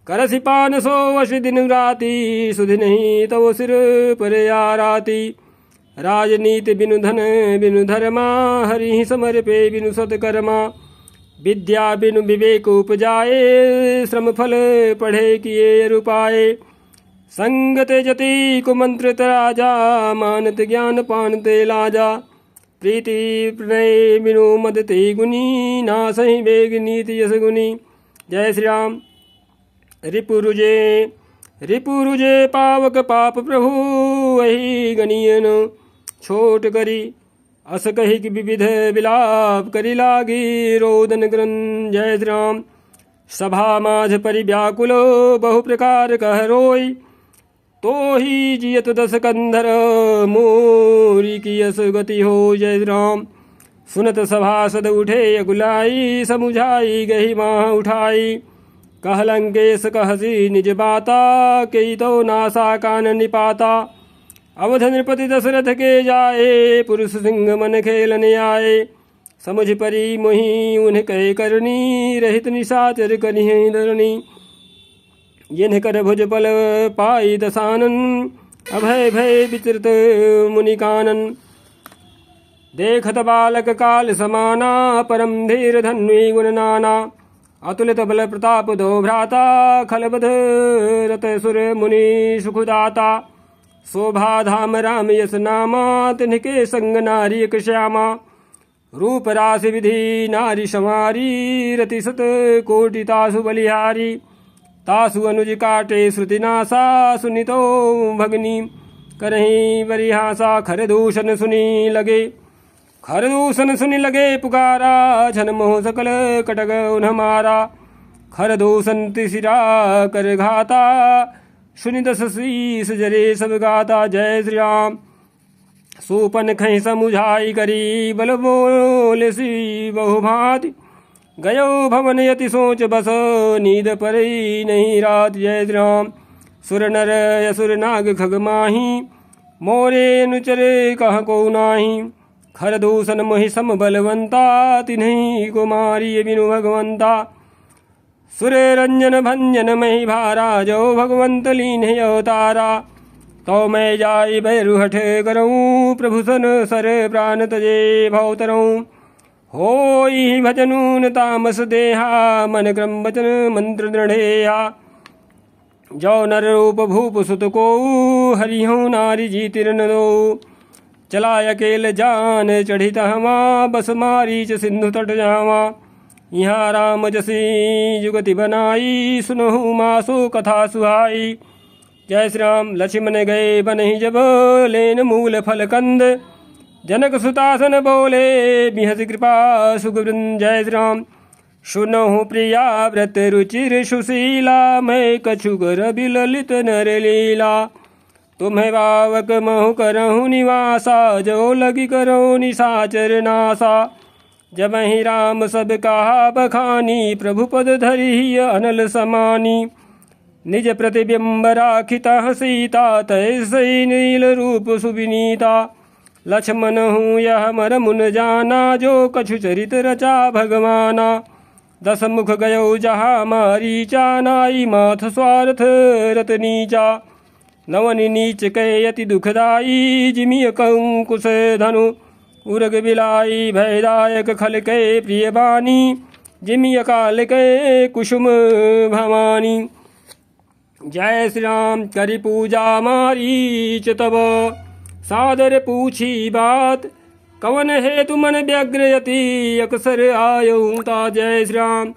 करसि पान सो वश दिन राति सुधि नहीं तव सिर पर आराती। राजनीति बिनु धन बिनु धर्मा हरि समर पे बिनु सत्कर्मा। विद्या बिनु विवेक उपजाए श्रम फल पढ़े किए रुपाए। संगत जति कुमंत्रित राजा मानत ज्ञान पानते लाजा। प्रीति प्रणय बिनु मदते गुनी नासहि वेग नीति यश गुनी। जय श्री राम। रिपुरुजे पावक पाप प्रभु वही गनियन। छोट करी अस कही कि विविध विलाप करी लागी रोदन ग्रन। जय श्री राम। सभा माझ परि व्याकुलो बहु प्रकार कह रोई। तो ही जियत 10 कंधर मोरी की यस गति हो। जय श्री राम। सुनत सभासद उठे अगुलाई समुझाई गही माह उठाई। कह लंकेश कहसी निज बाता कई तो नासा कान निपाता। अवध नृपति दशरथ के जाए पुरुष सिंह मन खेलने आए। समझ परी मोहि उन्हें कह करनी रहित निशाचर करिहि धरणी। जिन्ह कर भुज बल पाई दसानन अभय भय विचृत मुनि कानन। देखत बालक काल समाना परम धीर धन्वी गुण नाना। अतुलित बल प्रताप दो भ्राता खलबध रत सुर मुनि सुखदाता। शोभा धाम राम यस नामा तिनके संग नारी एक श्यामा। रूप राशि विधि नारी समारी रति सत कोटि तासु बलिहारी। तासु अनुज काटे श्रुति नासा सुनितो भगनी करही बरिहासा। खरदूषण सुनी लगे खरदूषण सुनि लगे पुकारा। छन मोह सकल कटक उन्ह मारा। खरदूषण तिसिरा कर घाता सुनि 10 शीस जरे सब गाता। जय श्री राम। सूपन खै समुझाई करी बल बोले सी बहु भांति। गयो भवन यति सोच बस नींद परी नहीं रात। जय श्री राम। सुर नर असुर नाग खग माही मोरे अनुचरे कह को नाही। खरदूषण मोहि सम बलवंता तिन्हि को मारिय बिनु भगवंता। सुर रंजन भंजन मही भारा जो भगवंत लीन अवतारा। तो मैं जाई भैरु हठ करऊँ प्रभु सन सर प्राण तजे भवतरऊँ। होई भजनून तामस देहा मन क्रम वचन मंत्र दृढ़ेया। जो नर रूप भूप सुत को हरिहु नारी जीतिर न दो। चला अकेल जान चढ़ित हवा बस मारीच सिंधु तट जावा। यहाँ राम जसी जुगति बनाई, सुनहु मासो कथा सुहाई। जय श्री राम। लक्ष्मण गए बनहि जब, लेन मूल फल कंद। जनक सुतासन बोले, बिहस कृपा सुखवृंद। जय श्री राम। सुनहु प्रिया व्रत रुचिर सुशीला, मैं कछुकर बिललित नर लीला। तुम्हें बावक महु करहु निवासा, जो लगी करहु निशाचर नासा। जब ही राम सब कहा बखानी, प्रभु पद धरि अनल समानी। निज प्रतिबिंब राखिता सीता, तैसई नील रूप सुविनीता। लक्ष्मण हूँ यह मर मुन जाना, जो कछु चरित रचा भगवाना। 10 मुख गयो जहाँ मारीचा, नाई माथ स्वार्थ रत नीचा। नवनि नीच कै अति दुखदाई, जिमिय कंकुश धनु उरग बिलाई। भयदायक खल कै प्रिय बानी, जिमिय काल कै कुसुम भवानी। जय श्री राम। करि पूजा मारीच तब, सादर पूछी बात। कवन हेतु मन व्यग्र यति, अक्सर आयऊ ता। जय श्री राम।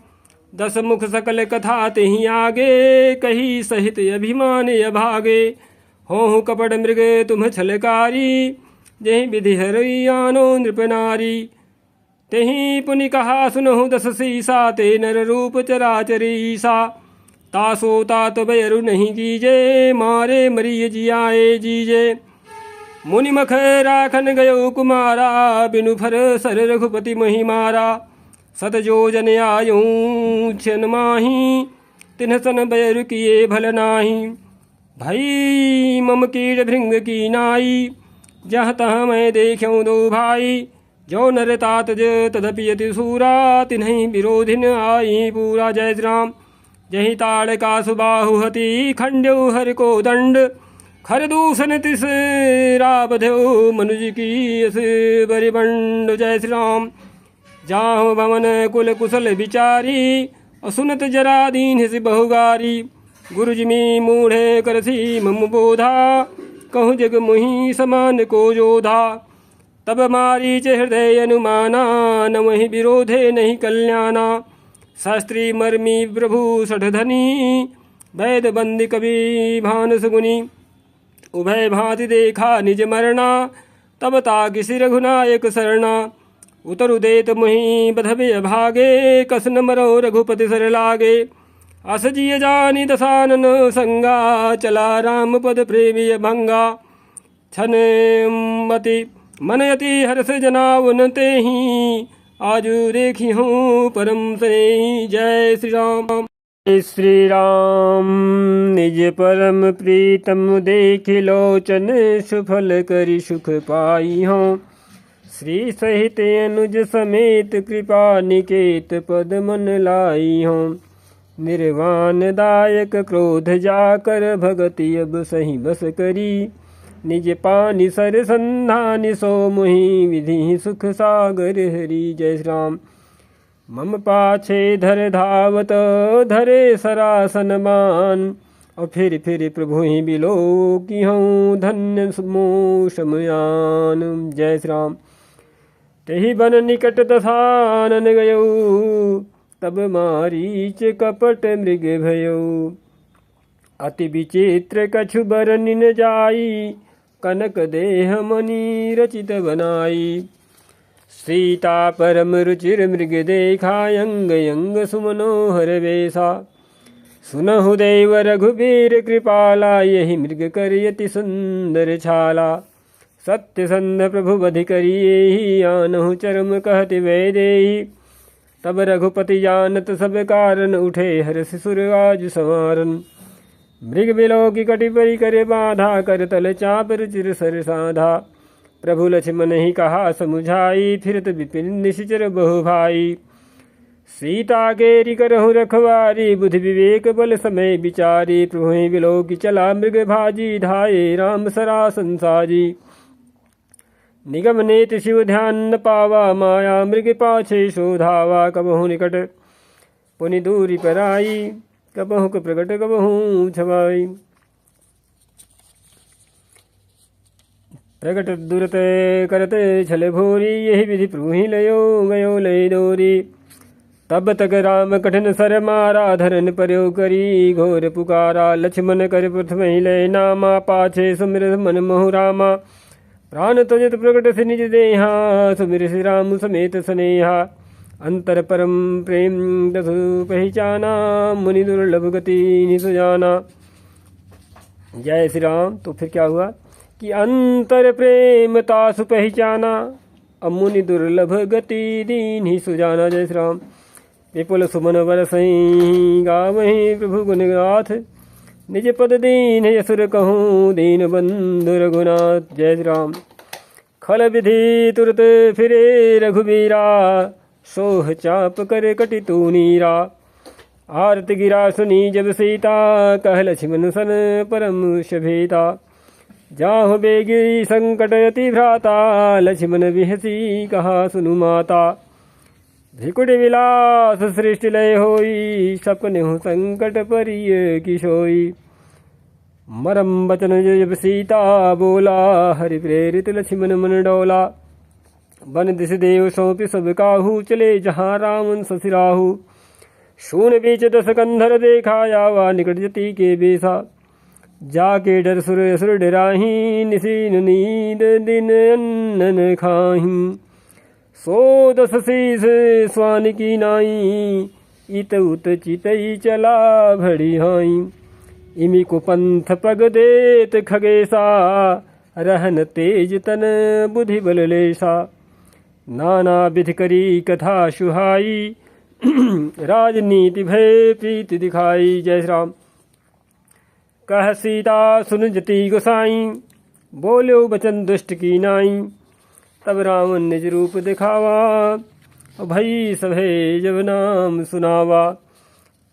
10 मुख सकल कथा तिहि आगे, कही सहित अभिमान अभागे। होहु कपट मृग तुम छलकारी, जहि विधि हरि आनो नृप नारी। तेहि पुनि कहा सुनहु 10 सीसा, ते नर रूप चराचर ईसा। तासो तात बैरु नहीं कीजे, मारे मरिय जियाए जीजे। मुनि मख राखन गयो कुमारा, बिनु फर सर रघुपति महि मारा। 7 जोजन आयूं छन माही, तिन्ह सन बैरु किए भल नाही। भई मम कीड़ भृंग की नाई, जहाँ तहाँ मैं देख्यूं दो भाई। जो नर तात तदपि यति सूरा, तिन्हि विरोधिन आई पूरा। जय श्री राम। जहि ताड़ का सुबाहु हति, खंड्यौ हर को दंड। खर दूषण तिस राबध्यौ, मनुज की अस बरिबंड। जय श्री राम। जाहु भवन कुल कुशल विचारी, असुनत जरा दीन सि बहुगारी। गुरु जिमि मूढ़े करसी मम बोधा, कहूँ जग मुहि समान को जोधा। तब मारीच हृदय अनुमाना, न वही विरोधे नहीं कल्याणा। शास्त्री मर्मी प्रभु सठधनी, वैद बंदी कवि भानस गुनी। उभय भांति देखा निज मरना, तब ताकि सिर रघुनायक शरणा। उतरु देत मुहि बधबे भागे, कसन मरो रघुपति सर लागे। अस जिय जानी दसानन संगा, चला राम पद प्रेमी भंगा। छन मति मन यति हर्ष जनावन तेहि, आजु देखी हूँ परम से। जय श्री राम। जय श्री राम। निज परम प्रीतम देखि लोचन, सुफल करि सुख पाई हूँ। श्री सहित अनुज समेत, कृपा निकेत पद मन लाई हूँ। निर्वाण दायक क्रोध जाकर, भगति अब सही बस करी। निज पानि सर संधानि, सो मुहि विधि सुख सागर हरि। जय श्री राम। मम पाछे धर धावत, धरे सरासन मान। और फिर प्रभु ही बिलो की हूँ, धन्य समो समयान। जय श्री राम। तेहि बन निकट दसानन गयौ, तब मारीच कपट मृग भयौ। अति विचित्र कछु बरनि न जाई, कनक देह मणि रचित बनाई। सीता परम रुचिर मृग देखा, अंग अंग सुमनोहर वेशा। सुनहु देव रघुबीर कृपाला, यही मृग करियति सुंदर छाला। सत्य संध प्रभु बधि करिए, आनहु चरम कहति वैदेही। तब रघुपति जानत सब कारण, उठे हर्ष सुर आज संवारन। मृग बिलो की कटि परि करे बाधा, कर तल चाप रुचिर सर साधा। प्रभु लक्ष्मण ही कहा समुझाई, फिरत विपिन निशिचर बहु भाई। सीता केरी करहु रखवारी, बुद्धि विवेक बल समय विचारी। प्रभु ही बिलो की चला मृग भाजी, धाये राम सरासन साजी। निगम नेति शिव ध्यान न पावा, माया मृग पाछे शोधावा। कबहु निकट पुनि दूरी पर आई, कबहु प्रकट कबहु छवाई। प्रकट दुरत करते छल भोरी, यही विधि प्रभु ही लयो गयो लय डोरी। तब तक राम कठिन सर मारा, धरन पर्यो करी घोर पुकारा। लक्ष्मण कर प्रथम ही लय नामा, पाछे सुमिर मन मोहु रामा। प्राण त्यजत प्रकट से निज देहा, सुमिर श्री राम समेत स्नेहा। अंतर परम प्रेम दसु पहचाना, मुनि दुर्लभ गति निसु जाना। जय श्री राम। तो फिर क्या हुआ कि अंतर प्रेम तासु पहचाना, मुनि दुर्लभ गति दीन ही सुजाना। जय श्री राम। विपुल सुमन बरसई गावहीं प्रभु गुण गाथ, निज पद दीन यसुर कहूँ दीन बंधु रघुनाथ। जय श्री राम। खल विधि तुरत फिरे रघुबीरा, सोह चाप कर कटि तू नीरा। आरत गिरा सुनी जब सीता, कह लक्ष्मण सन परम शभीता। जाहु बेगी संकट अति भ्राता, लक्ष्मण बिहसी कहा सुनु माता। भिकुट विलास सृष्टि लय होई, सपने संकट परिय किशोई। मरम बचन जब सीता बोला, हरि प्रेरित लक्ष्मण मन डोला। बन दिस देव सौंपि सब काहू, चले जहाँ राम ससिराहू। शून बीच दस कंधर देखा, यावा निकट जति के बेसा। जाके डर सुर असुर डराही, निसीन नींद दिन अन्न खाही। सो दस शीस स्वान की नाई, इत उत चितई चला भड़ी हाई। इमी को पंथ पग देत खगेसा, रहन तेज तन बुद्धि बल लेसा। नाना विधि करी कथा सुहाई, राजनीति भय प्रीति दिखाई। जय श्री राम। कह सीता सुन जति गोसाई, बोलो बचन दुष्ट की नाई। तब रावण निज रूप दिखावा, भई सभे जब नाम सुनावा।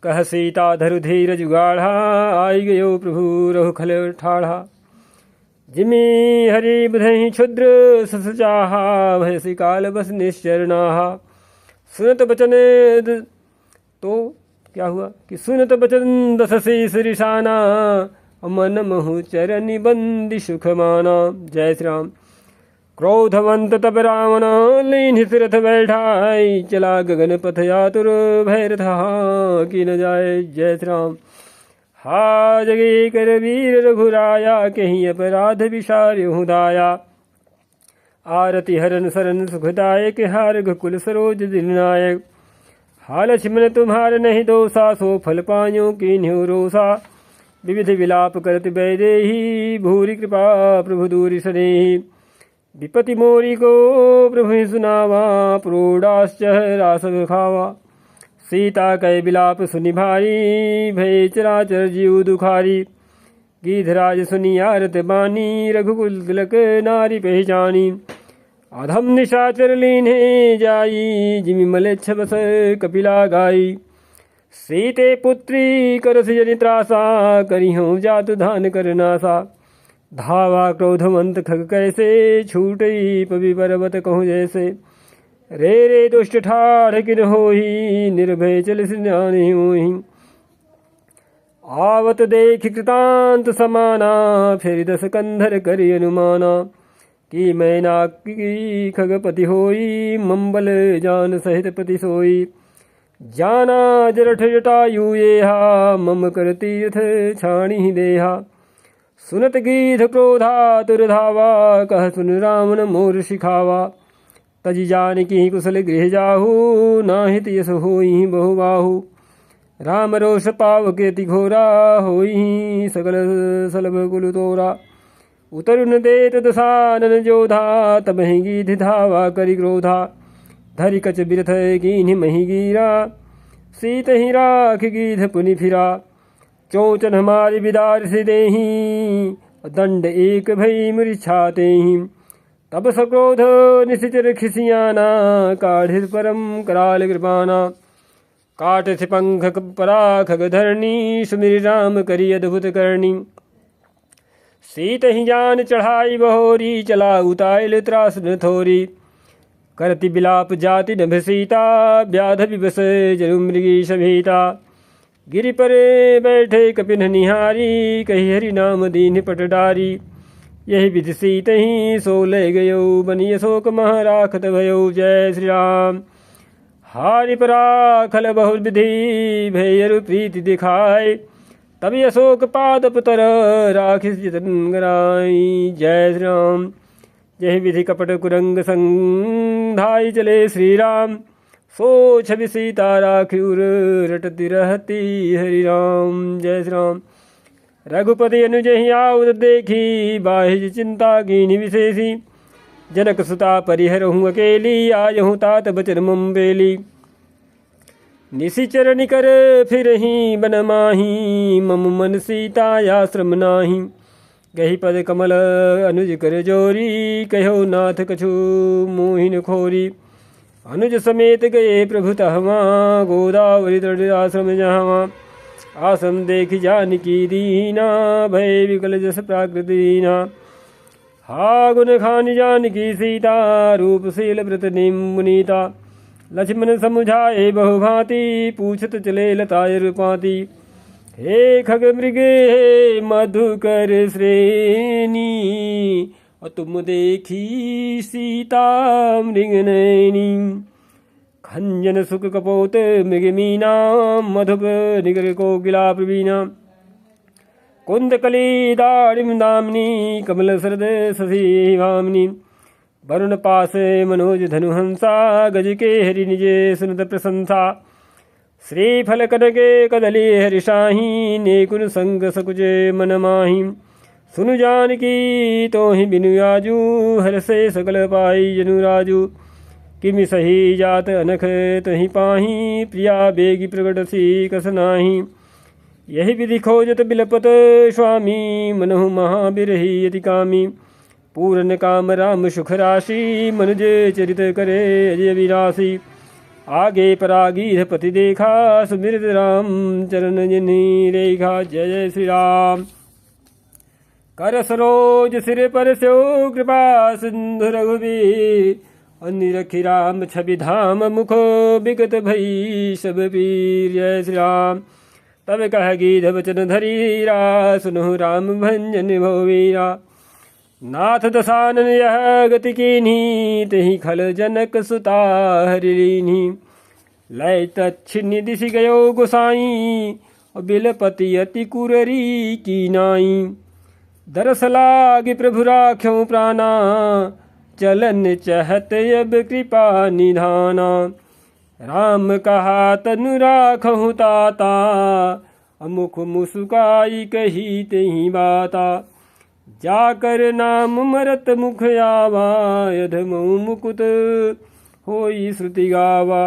कह सीता धरु धीरज गाढ़ा, आई गयो प्रभु रघु खल ठाढ़ा। जिमि हरि बुधहि क्षुद्र सस चाहा, भयसि काल बस निश्चर नाहा। सुनत बचन तो क्या हुआ कि सुनत बचन दस शीस रिसाना, मन महु चरनि बंदी सुख माना। जय श्री राम। क्रोधवंत तब रावण, लीन सिरथ बैठाई। चला गगन पथ यातुर, भय रथा की न जाए। जय श्री राम। हा जगे कर वीर रघुराया, कहीं अपराध विसार्यु दाया। आरति हरन सरन सुखदायक, हार रघुकुल सरोज दिलनायक। हा लक्ष्मण तुम्हार नहीं दोषा, सो फल पायो कीन्ह्यो रोषा। विविध विलाप करत बैदेही, भूरि कृपा प्रभु दूरि सनेही। विपति मोरी को प्रभु सुनावा, प्रोडाश्च रासव खावा। सीता कै विलाप सुनि भारी, भय चराचर जीव दुखारी। गीधराज सुनि आरत बानी, रघुकुल तिलक नारी पहचानी। अधम निशाचर लीन्हे जाई, जिमि मलेच्छ बस कपिला गाई। सीते पुत्री करस जनि त्रासा, करिहूँ जातु धान कर नासा। धावा क्रोधवंत खग कैसे, छूटई पवि पर्वत कहूँ जैसे। रे दुष्ट ठाढ़ किन होही, निर्भय चल सिनानि होही। आवत देख कृतांत समाना, फिर दस कंधर करि अनुमाना। कि मैना की खगपति होई, मंबल जान सहित पति सोई। जाना जरठ जटायु येहा, मम कर तीर्थ छाणी देहा। सुनत गीध क्रोधा तुरधावा, कह सुन रावण मोर सिखावा। तजि जानकी कुशल गृह जाहू, नाहित यस होई बहुबाहु। राम रोष पावक अति घोरा, होई सकल सलभ कुल तोरा। उतरुन देत दसानन जोधा, तब ही गीध धावा करि क्रोधा। धरि कच बिरथ कीन्हि मही गिरा, सीत ही राख गीध पुनि फिरा। चोचन हमारी बिदार से देही, दंड एक भई मूर्छातेहि। तब सक्रोध निशिचर खिसियाना, काढ़िर परम कराल कृपाना। काट से पंख पराख धरणी, सुमिर राम करी अद्भुत करणी। सीत ही जान चढ़ाई बहोरी, चला उताइल त्रास न थोरी। करति बिलाप जाति नभ सीता, व्याध विवश जरु मृगी सभीता। गिरि परे बैठे कपिन निहारी, कही हरि नाम दीन पट डारी। यही विधि सीत ही सो ले गयो, बनी अशोक मह राखत भयो। जय श्री राम। हारि पराखल बहु विधि भैरु प्रीति दिखाए। तभी अशोक पाद पुतर राखिस जतन गराई। जय श्री राम। जय विधि कपट कुरंग संधाई चले श्री राम। सो छवि सीता राखिउर रटती रहती हरि राम। जय श्री राम। रघुपति अनुजहि आउद देखी बाहिज चिंता कीनि विशेषी। जनक सुता परिहरहूँ अकेली आयहूँ तात बचन मुम्बेली। निशिचर निकर फिर ही बन माही मम मन सीतायाश्रम नाही। गही पद कमल अनुज कर जोरी कहो नाथ कछु मोहिन खोरी। अनुज समेत गए प्रभु तहवा गोदावरी तट आश्रम जहाँ। आश्रम देख जानकी दीना भय विकल जस प्राकृतिना। हा गुण खान जानकी सीता रूपशील व्रत निम मुनीता। लक्ष्मण समुझाए बहुभांति पूछत चले लताय रूपाती। हे खग मृगे हे मधुकर श्रेणी और तुम देखी सीता मृग नैनी। खंजन सुख कपोत मृग मीना मधुप निगर कोकिला प्रवीणा। कुंदकली दाड़िम दामिनी कमल सरद शशि भामिनी। वरुण पास मनोज धनुहंसा गज के हरि निजे सुनत प्रशंसा। श्रीफल कनके कदली हरिशाही नेकुन संग सकुचे मन माही। सुनु जानकी तोहि बिनु आजू हर से सकल पाई जनु राजू। किमि सही जात अनख तहि पाही प्रिया बेगी प्रगट सी कस नाही। यही विधि खोजत बिलपत स्वामी मनहु महाबिरही अति कामी। पूरन काम राम सुख राशि मनुज चरित करे अजय विरासी। आगे परागीध पति देखा सुमिरत राम चरण जिन्हि रेखा। जय जय श्री राम। कर सरोज सिर पर स्यो कृपा सिंधु रघुवीर। निरखि राम छवि धाम मुख बिगत भई सब पीर। जय श्री राम। तब कह गीध वचन धरीरा सुनो राम भंजन भोवीरा। नाथ दसानन यह गति कीन्ही तहि खल जनक सुता हरि लीन्ही। लय तच्छिन्नि दिशि गयो गोसाई बिलपति अति कुररी की नाई। दरस लागे प्रभु राख्यों प्राणा चलन चहत अब कृपा निधाना। राम कहा तनु राखहु ताता अमुख मुसुकाई कही तेहि बाता। जाकर नाम मरत मुख आवा यधमऊ मुकुत होई श्रुति गावा।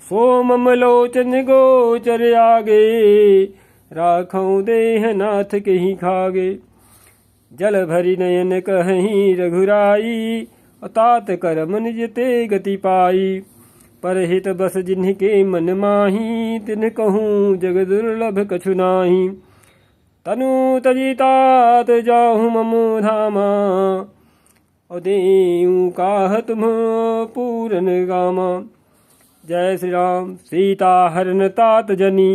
सोमम लोचन गोचर आगे राखऊं देह नाथ कहीं खागे। जल भरी नयन कहीं रघुराई तात करम निज ते गति पाई। परहित बस जिन्हि मन माही तिन कहूँ जग दुर्लभ कछु नाही। तनु तजी तात जाहु ममु धामा और देऊँ काह तुम पूरन गामा। जय श्री राम। सीता हरन तात जनी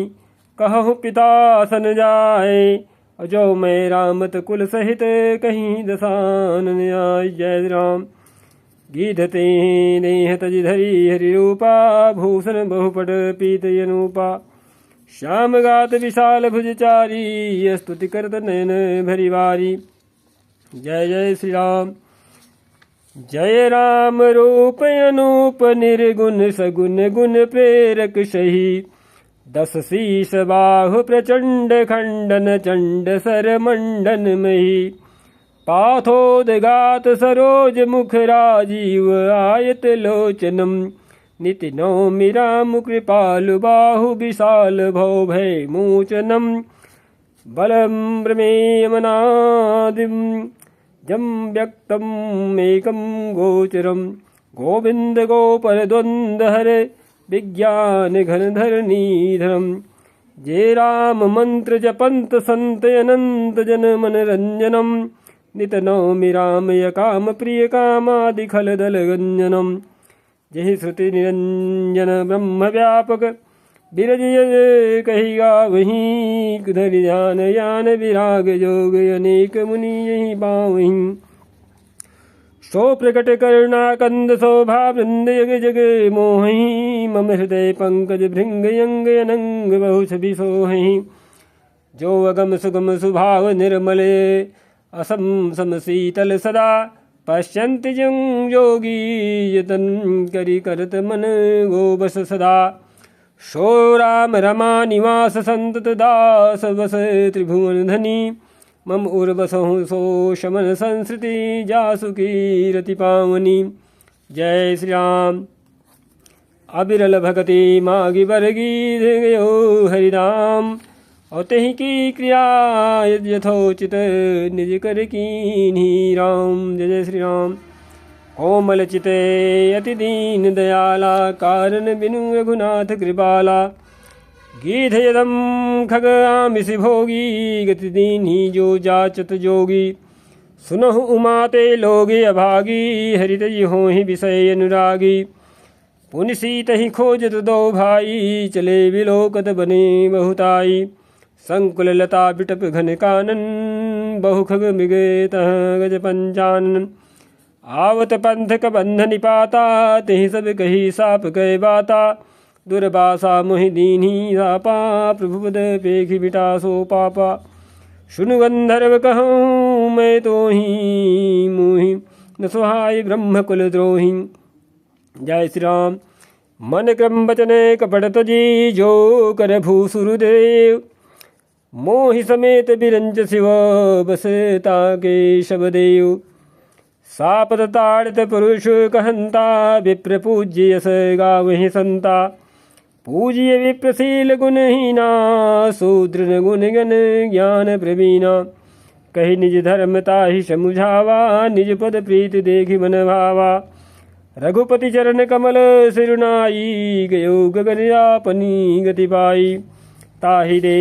कहु पिता सन जाए। और जो मैं रामत कुल सहित कहीं दसानन आए। जय श्री राम। गीधते नेह तज धरी हरि रूपा भूषण बहुपट पीत यनूपा। श्याम गात विशाल भुजचारी स्तुति करत नयन भरी वारी। जय जय श्री राम। जय राम रूप अनूप निर्गुण सगुण गुण प्रेरक सही। 10 शीस बाहु प्रचंड खंडन चंड सर मंडन मही। पाथोदगात सरोज मुख राजीव आयत लोचनम। निति नौमि राम कृपालु बाहु विशाल भव भय मोचनम। बलम प्रमेयमनादिम जम व्यक्तम एकम गोचरम। गोविंद गोपर द्वंद हरे विज्ञान घन धरणीधरम। जय राम मंत्र जपंत संत अनंत जन मन रंजनम। नित नौमि राम यकाम प्रिय कामादि खल दल गंजनम। जहि श्रुति निरंजन ब्रह्म व्यापक बिरज कही गावहीं। धरि ध्यान यान विराग जोग अनेक मुनि यही पावहीं। सो प्रकट करुणा कंद शोभा वृंद जग जग मोहि मम हृदय पंकज भृंग यंग अनंग बहु छवि सोहि जो अगम सुगम सुभाव निर्मल असम सम शीतल सदा पश्यन्ति जं योगी यतन करि करत मन गो बस सदा सो राम रमा निवास संतत दास बस त्रिभुवन धनी मम उर्वसहु सो शमन संस्कृति जासु की रति पावनी। जय श्री राम। अबिरल भगति मागी बरगी गयो हरिराम और तेहि की क्रिया यथोचित निज कर कीन्ही राम। जय जय श्री राम। कोमल चिते अति दीन दयाला कारण बिनु रघुनाथ कृपाला गीध यदम खग आमिषि भोगी गति दीन्ही जो जाचत जोगी सुनहु उमाते लोगे अभागी हरित होहि विषय अनुरागी पुनि सीत ही खोजत दो भाई चले विलोकत बने बहुताई संकुल लता बिटप घन कानन बहु खग मृगे तह गज पंचानन आवत पंथ क बंध निपाता तेहि सब कही साप गए बाता दुर्बासा मोहि दीन्ही सापा प्रभु पद पेखि बिटा सो पापा सुनु गंधर्व कहूँ मैं तो ही मोहि न सुहाय ब्रह्म कुल द्रोही। जय श्री राम। मन क्रम बचन कपट तजी जो कर भूसुरदेव मोहि समेत बिरंज शिव बस ताके शबदेव सापत ताड़ित पुरुष कहंता विप्र पूज्य यस गावहि संता पूज्य विप्रशील गुणहीना शूद्र गुण गण ज्ञान प्रवीणा कही निज धर्मता ही समुझावा निज पद प्रीत देखि मन भावा रघुपति चरण कमल सिरुनाई गयो गगन आपनी गति पाई ताहि दे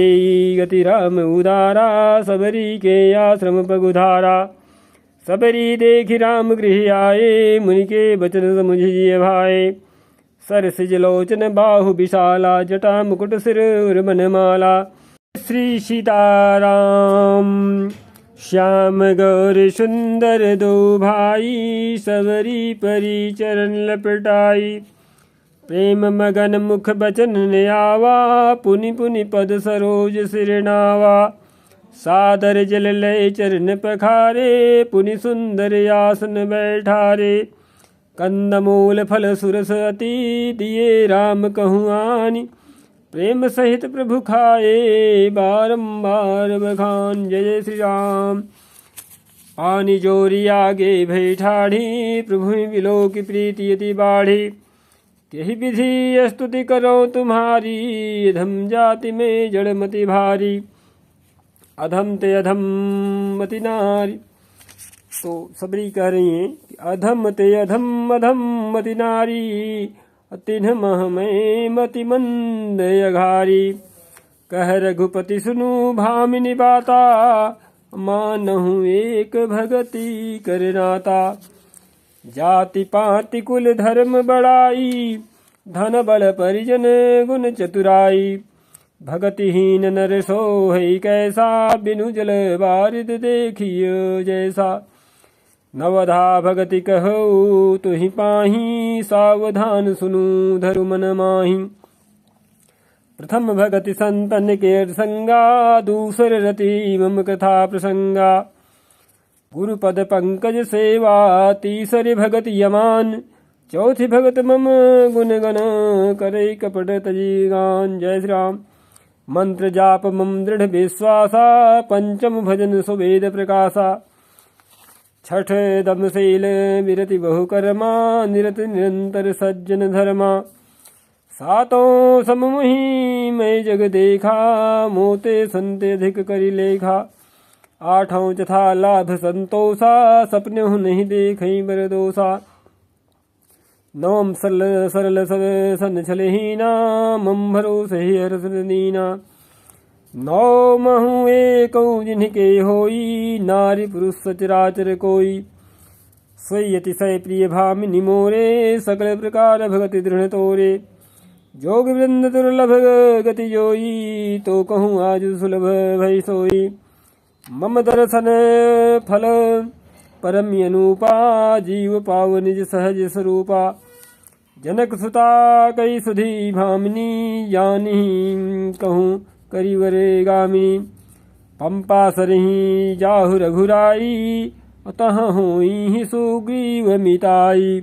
गति राम उदारा सबरी के आश्रम पगुधारा सबरी देखि राम गृह आए मुनि के बचन समुझिए भाई सरसिज लोचन बाहु विशाला जटा मुकुट सिर मनमाला श्री सीताराम श्याम गौर सुंदर दो भाई सबरी परी चरण लपटाई प्रेम मगन मुख बचन ने आवा पुनि पुनि पद सरोज सिरनावा सादर जल लय चरण पखारे पुनि सुंदर आसन बैठारे कंदमूल फल सुरस अति दिए राम कहूँ आनी प्रेम सहित प्रभु खाए बारंबार बखान। जय जय श्री राम। पानी जोरी आगे भई ठाढ़ी प्रभु बिलो की प्रीति यति बाढ़ी यही विधि स्तुति करो तुम्हारी अधम जाति में जड़मति भारी अधम ते अधम मति नारी। तो सबरी कह रही हैं कि अधम ते अधम अधम मति नारी तिन्ह मह में मति मंद अघारी कह रघुपति सुनु भामिनी बाता मानहु एक भगति करनाता जाति पाति कुल धर्म बड़ाई धन बल परिजन गुण चतुराई भगतिहीन नर सोहै कैसा बिनु जल बारिद देखियो जैसा नवधा भगति कहो तुहि पाही सावधान सुनु धरु मन माही प्रथम भगति संतन के संगा दूसर रति मम कथा प्रसंगा गुरुपद पंकज सेवा तीसरी भगति यमान चौथी भगत मम गुण गण करे कपट तजी गान। जय श्री राम। मंत्र जाप मम दृढ़ विश्वासा पंचम भजन सुवेद प्रकाशा छठ दमशील विरति बहुकर्मा निरत निरंतर सज्जन धर्मा सातों सममुहि मैं जग देखा मोते संते अधिक करि लेखा आठों तथा लाभ संतोषा सपने नहीं देखई बर दोषा नवम सरल सरल सब सन छलहीना मम भरोसे हरस दीना नौ महु एक जिनके होई नारी पुरुष सचराचर कोई सोई अतिशय प्रिय भामिनी मोरे सकल प्रकार भगति दृढ़ तोरे जोग वृंद दुर्लभ गति जोई तो कहूँ आज सुलभ भई सोई मम दर्शन फल परम अनुपा जीव पाव निज सहज स्वरूपा। जनक सुता कई सुधी भामिनी जानी कहूँ करिवरे गामिनी। पंपा सरही जाहु रघुराई अतः होई सुग्रीव मिताई।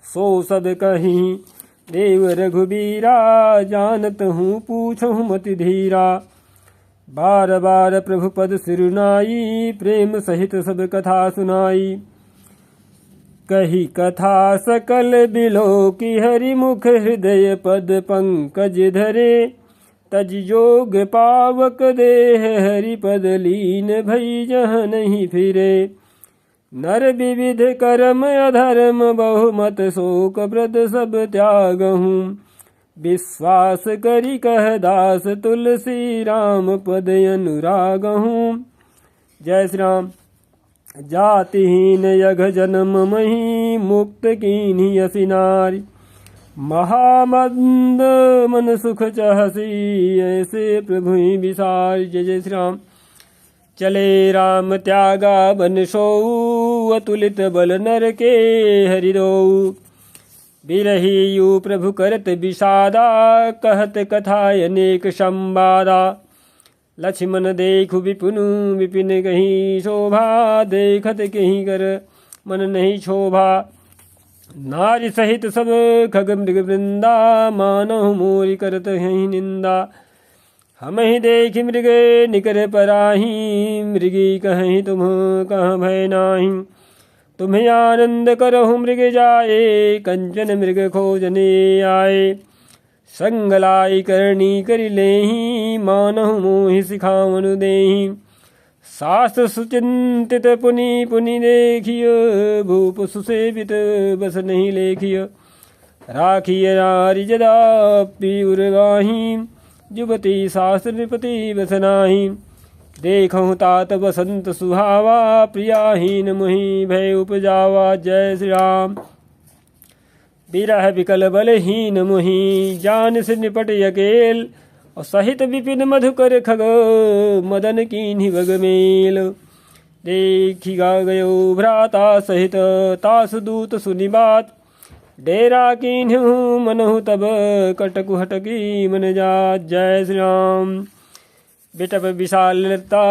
सो सब कहीं देव रघुबीरा जानत हूँ पूछहु मति धीरा। बार बार प्रभु पद सिरुनाई प्रेम सहित सब कथा सुनाई। कही कथा सकल बिलो की हरि मुख हृदय पद पंकज धरे। तज जोग पावक देह हरि पद लीन भई जहाँ नहीं फिरे। नर विविध कर्म अधर्म बहुमत शोक व्रत सब त्यागहूँ। विश्वास करी कह दास तुलसी राम पद अनुरागहूँ। जय श्री राम। जातिहीन यघ जन्म मही मुक्त कीन्ही असी नारी। महामंद मन सुख चहसी ऐसे प्रभु विसार। जय जय श्री राम। चले राम त्यागा बन सोऊ अतुलित बल नर के हरिदोऊ। बिरही यू प्रभु करत विषादा कहत कथा अनेक संवादा। लक्ष्मण देखु विपुनु विपिन कहीं शोभा। देखत कहीं कर मन नहीं शोभा। नारी सहित सब खग मृग वृंदा मानहु मोरी करत हैं निंदा। हम ही देख मृग निकर पराही मृगी कहीं तुम कहाँ भय नाही। तुम्हें आनंद करहु मृग जाए कंचन मृग खोजने आए। संगलाई करणी कर लेही मानहु मोहि सिखावनु देही। शास्त्र सुचिंतित पुनि पुनि देखिय भूप सुसेवित बस नहीं लेखिय। राखिय नारी जदापि उर्वाही युवती शास्त्र नृपति बस नाही। देखहु तात बसंत सुहावा प्रियाहीन मुहि भय उपजावा। जय श्री राम। बिरह विकल बलहीन मुहि जान से निपट अकेल। और सहित विपिन मधुकर खग मदन कीन्ही बग मेल। देखिगा गयो भ्राता सहित तास दूत सुनि बात। डेरा कीन्हु मनहु तब कटकु हटकी मन जात। जय श्री राम। बिटप विशालता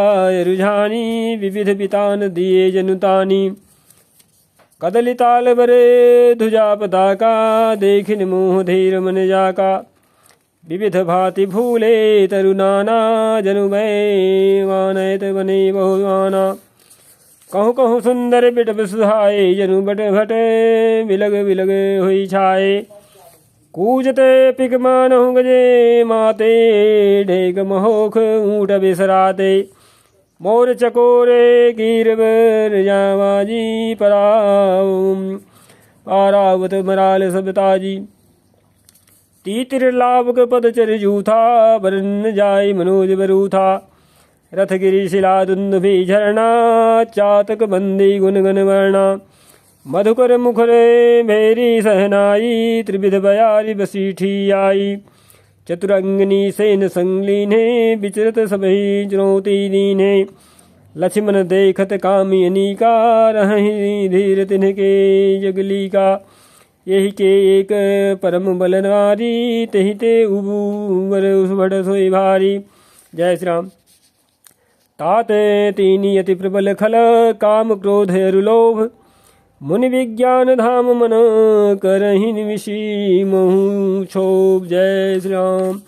रुझानी विविध बितान दिए जनुतानी। कदलिताल बरे ध्वजा पताका देखिन मोह धीर मन जाका। विविध भांति भूले तरुनाना जनु मैं मानयत बने बहुआना। कहूँ कहूँ सुंदर बिटप सुहाए जनु बट भट बिलग बिलग हुई छाए। कूजते पिक मानहु गजे माते ढेक महोख ऊँट बिसराते। मोर चकोरे कीर बर जावाजी परावत मराल सब ताजी। तीतिर लाभक पद चर जूथा बरन जाय मनोज बरूथा। रथ गिरी शिला दुंदुभि झरना चातक बंदी गुन गन वर्णा। मधुकर मुखरे भेरी सहनाई त्रिविध बयारी बसीठी आई। चतुरंगनी सेन संगलीने विचरत सबही चुनौती दीने। लक्ष्मण देखत कामी अनीका रहि धीर तिनके जगली का। यही के एक परम बल नारी तही ते उबर उस भट सोई भारी। जय श्री राम। ताते तीनी अति प्रबल खल काम क्रोध अरुलोभ। मुनि विज्ञान धाम मन करहि निविषी महु क्षोभ। जय श्री राम।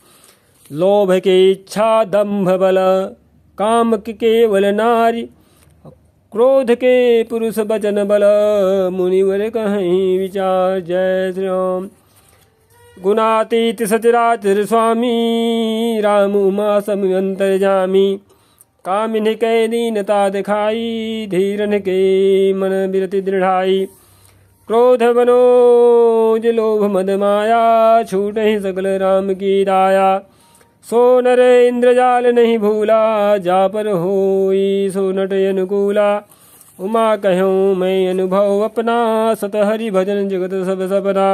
लोभ के इच्छा दंभ बल काम के केवल नारी। क्रोध के पुरुष बचन बल मुनिवर कहीं विचार। जय श्री राम। गुणातीत सचराचर स्वामी राम उमा सम अंतर्जामी। कामिन कै दीनता दिखाई धीरन के मन बिरति दृढ़ाई। क्रोध मनोज लोभ मद माया छूट ही सकल राम की दाया। सो नर इंद्रजाल नहीं भूला जा पर होई सो नट अनुकूला। उमा कहूँ मैं अनुभव अपना सत हरि भजन जगत सब सपना।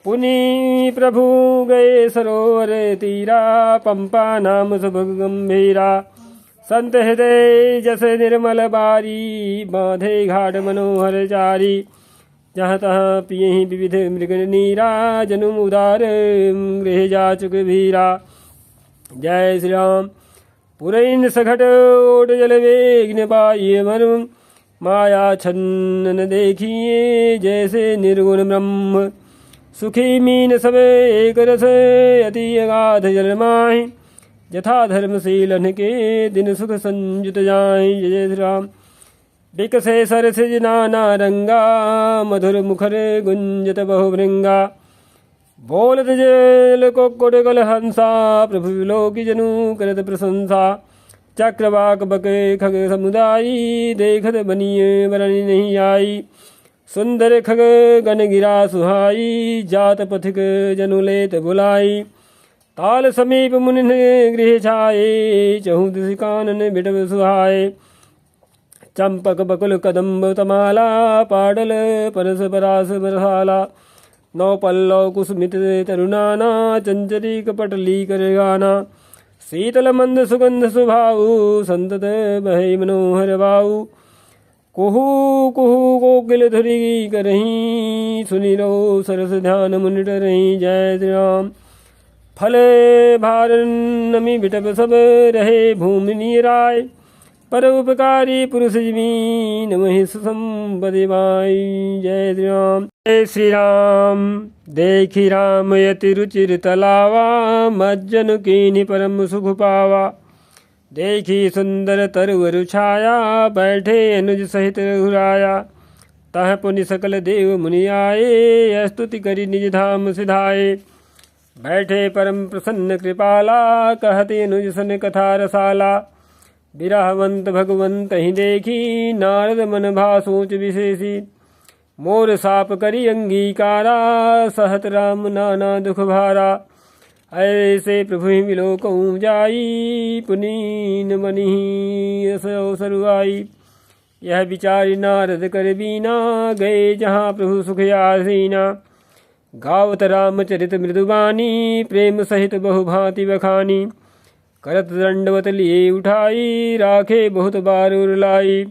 पुनि प्रभु गए सरोवर तीरा पंपा नाम सब गंभीरा। संत हृदय जस निर्मल बारी, बांधे घाट मनोहर चारी। जहाँ तहाँ पियहि विविध मृग नीरा, जनुम उदार गृह जाचुक भीरा। जय श्री राम। पुरैन सखट ओट जल वेग पाइये मर्म, माया छन्न देखिए जैसे निर्गुण ब्रह्म। सुखी मीन सब एक रस, अति अगाध जल माहि। यथा धर्मशीलन के दिन सुख संयुत जाहि। जय श्री राम। विकसे सरसिज नाना रंगा, मधुर मुखर गुंजत बहुभृंगा। बोलत जल कुक्कुट कल हंसा, प्रभु विलोकी जनु करत प्रशंसा। चक्रवाक बके खग समुदायी, देखत बनिए बरनी नहीं आई। सुंदर खग गण गिरा सुहाई, जात पथिक जनु लेत बुलाई। ताल समीप मुनि गृह छाये, चहु दिश कानन बिटव सुहाए। चंपक बकुल कदम्ब तमाला, पाडल परस परास बरसाला। नौ पल्लव कुसुमित तरुणाना, चंचरी कपटली कर गाना। शीतल मंद सुगंध सुभाऊ, संतत बहे मनोहर बाऊ। कुहू कुहू कोकिल धुरी करहीं, सुनि लो सरस ध्यान मुनि डरहीं। जय श्री राम। फल भार नमी बिटप सब रहे, भूमि नीराय। पर उपकारी पुरुष जमीन, वही सुसंपदि माई। जय श्री राम। जय श्री राम। देखी राम यति रुचिर तलावा, मज्जन कीन्हि परम सुख पावा। देखी सुंदर तरवर छाया, बैठे अनुज सहित रघुराया। तह पुनि सकल देव मुनि आए, स्तुति करी निज धाम सिधाए। बैठे परम प्रसन्न कृपाला, कहते अनुज सन कथा रसाला। विरहवंत भगवंत ही देखी, नारद मन भा सोच विशेषी। मोर साप करी अंगीकारा, सहत राम नाना दुख भारा। ऐसे प्रभु विलोकऊँ जाई, पुनीन मनि यस अवसर आई। यह विचारी नारद कर बीना, गए जहाँ प्रभु सुख आसीना। गावत रामचरित मृदुबानी, प्रेम सहित बहुभांति बखानी। करत दंडवत लिए उठाई, राखे बहुत बार उरलाई।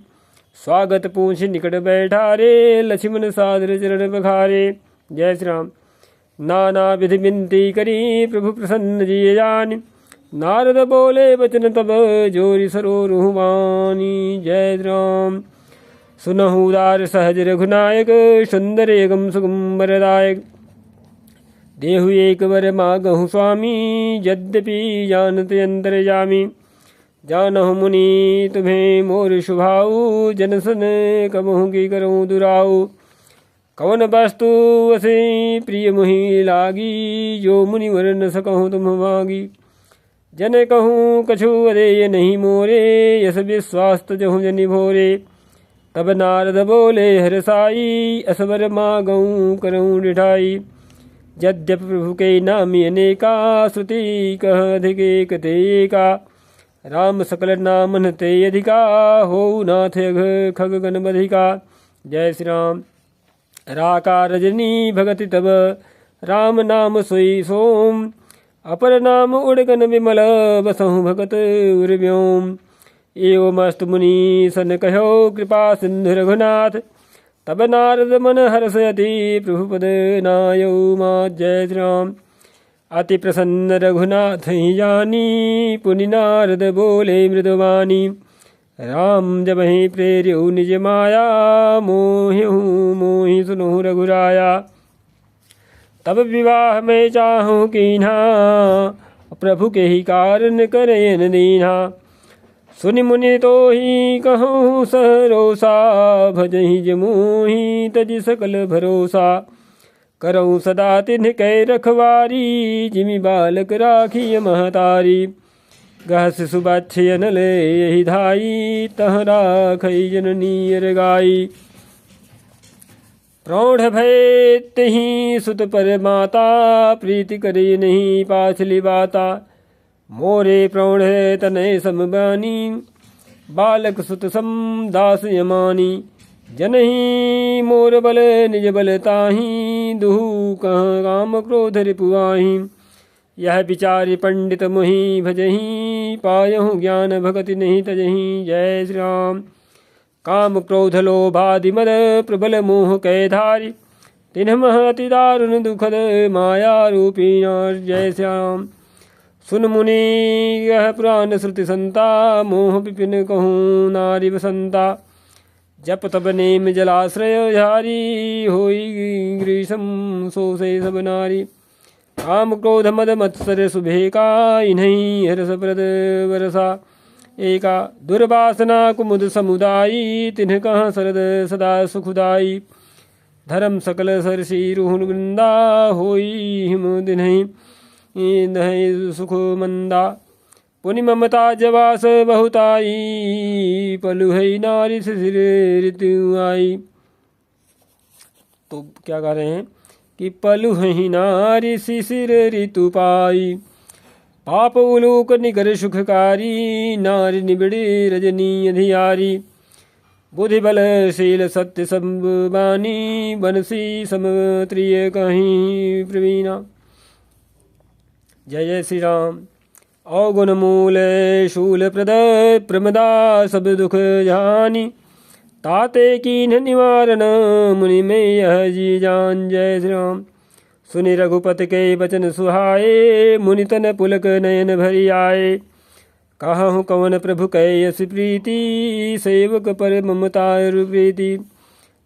स्वागत पूछ निकट बैठारे, लक्ष्मण सादर चरण बखारे। जय श्री राम। नाना विधि विनती करी, प्रभु प्रसन्न जिय जानि। नारद बोले बचन तब, जोरि सरोरुह वाणी। जय श्री राम। सुनहु उदार सहज रघुनायक, सुंदर एगम सुगम वरदायक। देहु एक वर मागहु स्वामी, यद्यपि जानत अंतर्यामी। जानहु मुनि तुम्हें मोर शुभाऊ, जन सन कबहु की करऊँ दुराऊ। कवन वस्तु वसे प्रिय मुहि लागी, जो मुनि वर न सकहु तुम मागी। जन कहूँ कछु अदेय नहीं मोरे, यस विश्वास तजहु जनि भोरे। तब नारद बोले हरसाई, असवर मागऊँ करऊँ डिठाई। यद्यपि प्रभु के नामी अनेका, श्रुति कह अधिक एक ते एका। राम सकल नामन ते अधिका, हो नाथ अघ खग गण बधिका। जय श्री राम। राका रजनी भगति तब, राम नाम सोई सोम। अपर नाम उड़गन विमल, बसहु भगत उर्व्योम। एवमस्तु मुनि सन कहो, कृपा सिंधु रघुनाथ। तब नारद मन हर्षयति, प्रभु पद नायौ मात। जय श्री राम। अति प्रसन्न रघुनाथ ही जानी, पुनि नारद बोले मृदुवाणी। राम जब ही प्रेर्यु निज माया, मोहिहु मोहि सुनहु रघुराया। तब विवाह में चाहूँ कीन्हा, प्रभु के ही कारण करेन दीन्हा। सुनि मुनि तो ही कहूँ सरोसा, भजहि जमुहि तज सकल भरोसा। करऊँ सदा तिन्ह कै रखवारी, जिमि बालक राखिय महतारी। गह शिशु बच्चे अनल यही धाई, तह राखई जननी अरगाई। प्रौढ़ भय तहि सुत पर माता, प्रीति करे नहीं पाछली बाता। मोरे प्रौढ़ तनय समबानी, बालक सुत सम दास यमानी। जनहि मोर बल निज बल ताहि, दुहु कह काम क्रोध रिपुआहि। यह विचारि पंडित मोहि भजहि, पायहु ज्ञान भगति नहीं तजहि। जय श्री राम। काम क्रोध लोभादि मद प्रबल मोह कै धारी, तिन्ह मह अति दारुण दुखद माया रूपी नार। जय श्री राम। सुन मुनि यह पुराण श्रुति संता, मोह विपिन कहूँ नारी बसंता। जप तप नेम जलाश्रय झारी, होई ग्रीसम सो से सब नारी। काम क्रोध मद मत्सर सुभेका, इन्हीं हरस प्रद वरसा एका। दुर्वासना कुमुद समुदायी, तिन्ह कहाँ सरद सदा सुखदाई। धर्म सकल सरसी रुहुन वृंदा, होई हिम दिन्हि दहि सुख मंदा। पुनि ममता जवास बहुताई, पलु है नारी शिशिर ऋतु आई। तो क्या कह रहे हैं कि पलु है नारी शिशिर ऋतु पाई। पाप उलूक निकर सुखकारी, नारी निबिड़ी रजनी अधियारी। बुद्धि बल शील सत्य संबानी, बनसी समत्रिय कहीं प्रवीणा। जय जय श्री राम। अवगुण मूल शूल प्रद प्रमदा, सब दुख जानी। ताते कीन्ह निवारण, मुनि में यह जी जान। जय श्री राम। सुनि रघुपति के वचन सुहाए, मुनि तन पुलक नयन भरी आए। कहूँ कवन प्रभु कै यस प्रीति, सेवक पर ममता प्रीति।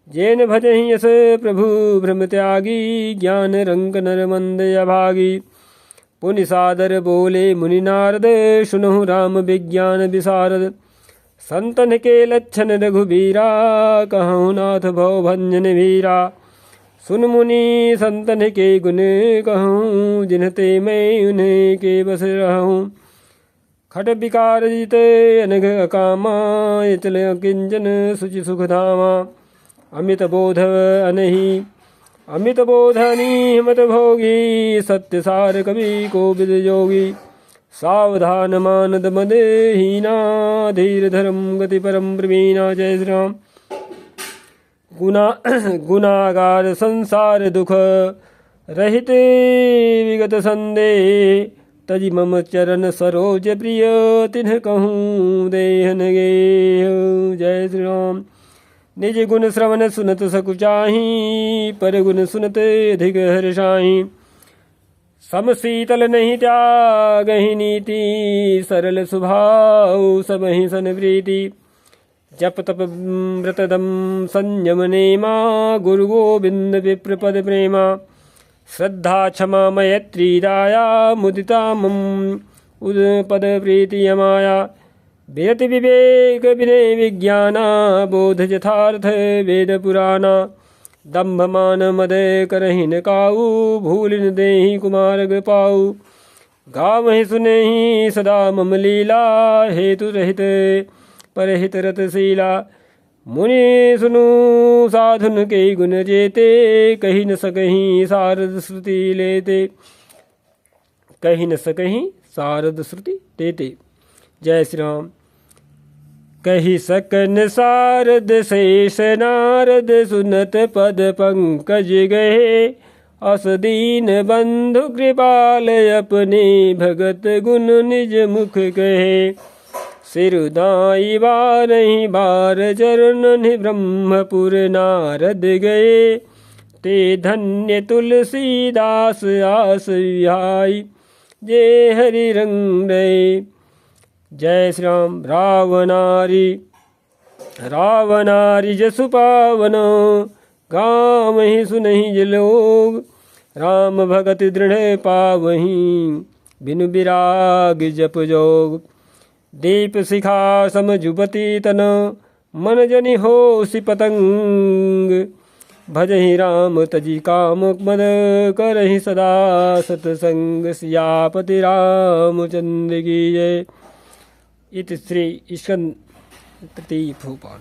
जैन भजहि यस प्रभु भ्रम त्यागी, ज्ञान रंग नर मंद अभागी। पुनि सादर बोले मुनि नारद, सुनहु राम विज्ञान विशारद। संतन के लक्षण रघुबीरा, कहूँ नाथ भव भंजन वीरा। सुन मुनि संतन के गुण कहूँ, जिनते मैं उन्हें के बस रहूँ। खट विकार जित अनघ अकामा, चल किंचन सुचि सुख धामा। अमित बोध अनहि अमित बोधनी हिमत भोगी, सत्य सार कवि कोविद जोगी। सावधान मानद मद हीना, धीर धर्म गति परम प्रवीणा। जय श्री राम। गुनागार संसार दुख रहित विगत संदेह, तजि मम चरण सरोज प्रिय, तिन्ह कहूँ देहन गे। जय श्री राम। निज गुण श्रवण सुनत सकुचाही, पर गुण सुनत अधिक हर्षाही। समशीतल नहीं त्यागहि नीति, सरल स्वभाव सबहि सन प्रीति। जप तप व्रत दम संयम नेमा, गुरु गोविंद विप्र पद प्रेमा। श्रद्धा क्षमा मैत्री दाया, मुदिता मम उद पद प्रीति अमाया। विरति विवेक विनय विज्ञाना, बोध यथार्थ वेद पुराना। दम्भ मान मद करहिन काऊ, भूलिन देहि कुमार्ग पाऊ। गावहि सुनेहि सदा मम लीला, हेतु रहित परहित रतशीला। मुनि सुनु साधुन के गुण जेते, कही न सकहीं सारद श्रुति लेते। कही न सकहीं सारद श्रुति देते। जय श्री राम। कही सकन सारद शेष नारद, सुनत पद पंकज गए। अस दीन बंधु कृपाल, अपने भगत गुण निज मुख कहे। सिरुदाई बारहि बार चरण, ब्रह्मपुर नारद गए। ते धन्य तुलसीदास आस विहाई, जे हरि रंग रहे। जय श्री राम। रावणारी जसु पावन, गावहि सुनहि जे लोग। राम भगति दृढ़ पावहि, बिनु विराग जप जोग। दीप शिखा सम जुबती तन, मन जनि होसि पतंग। भजहि राम तजि काम मद, करहि सदा सतसंग। सियापति रामचंद्र की जय। इति श्री स्कंद तृतीय भूपाल।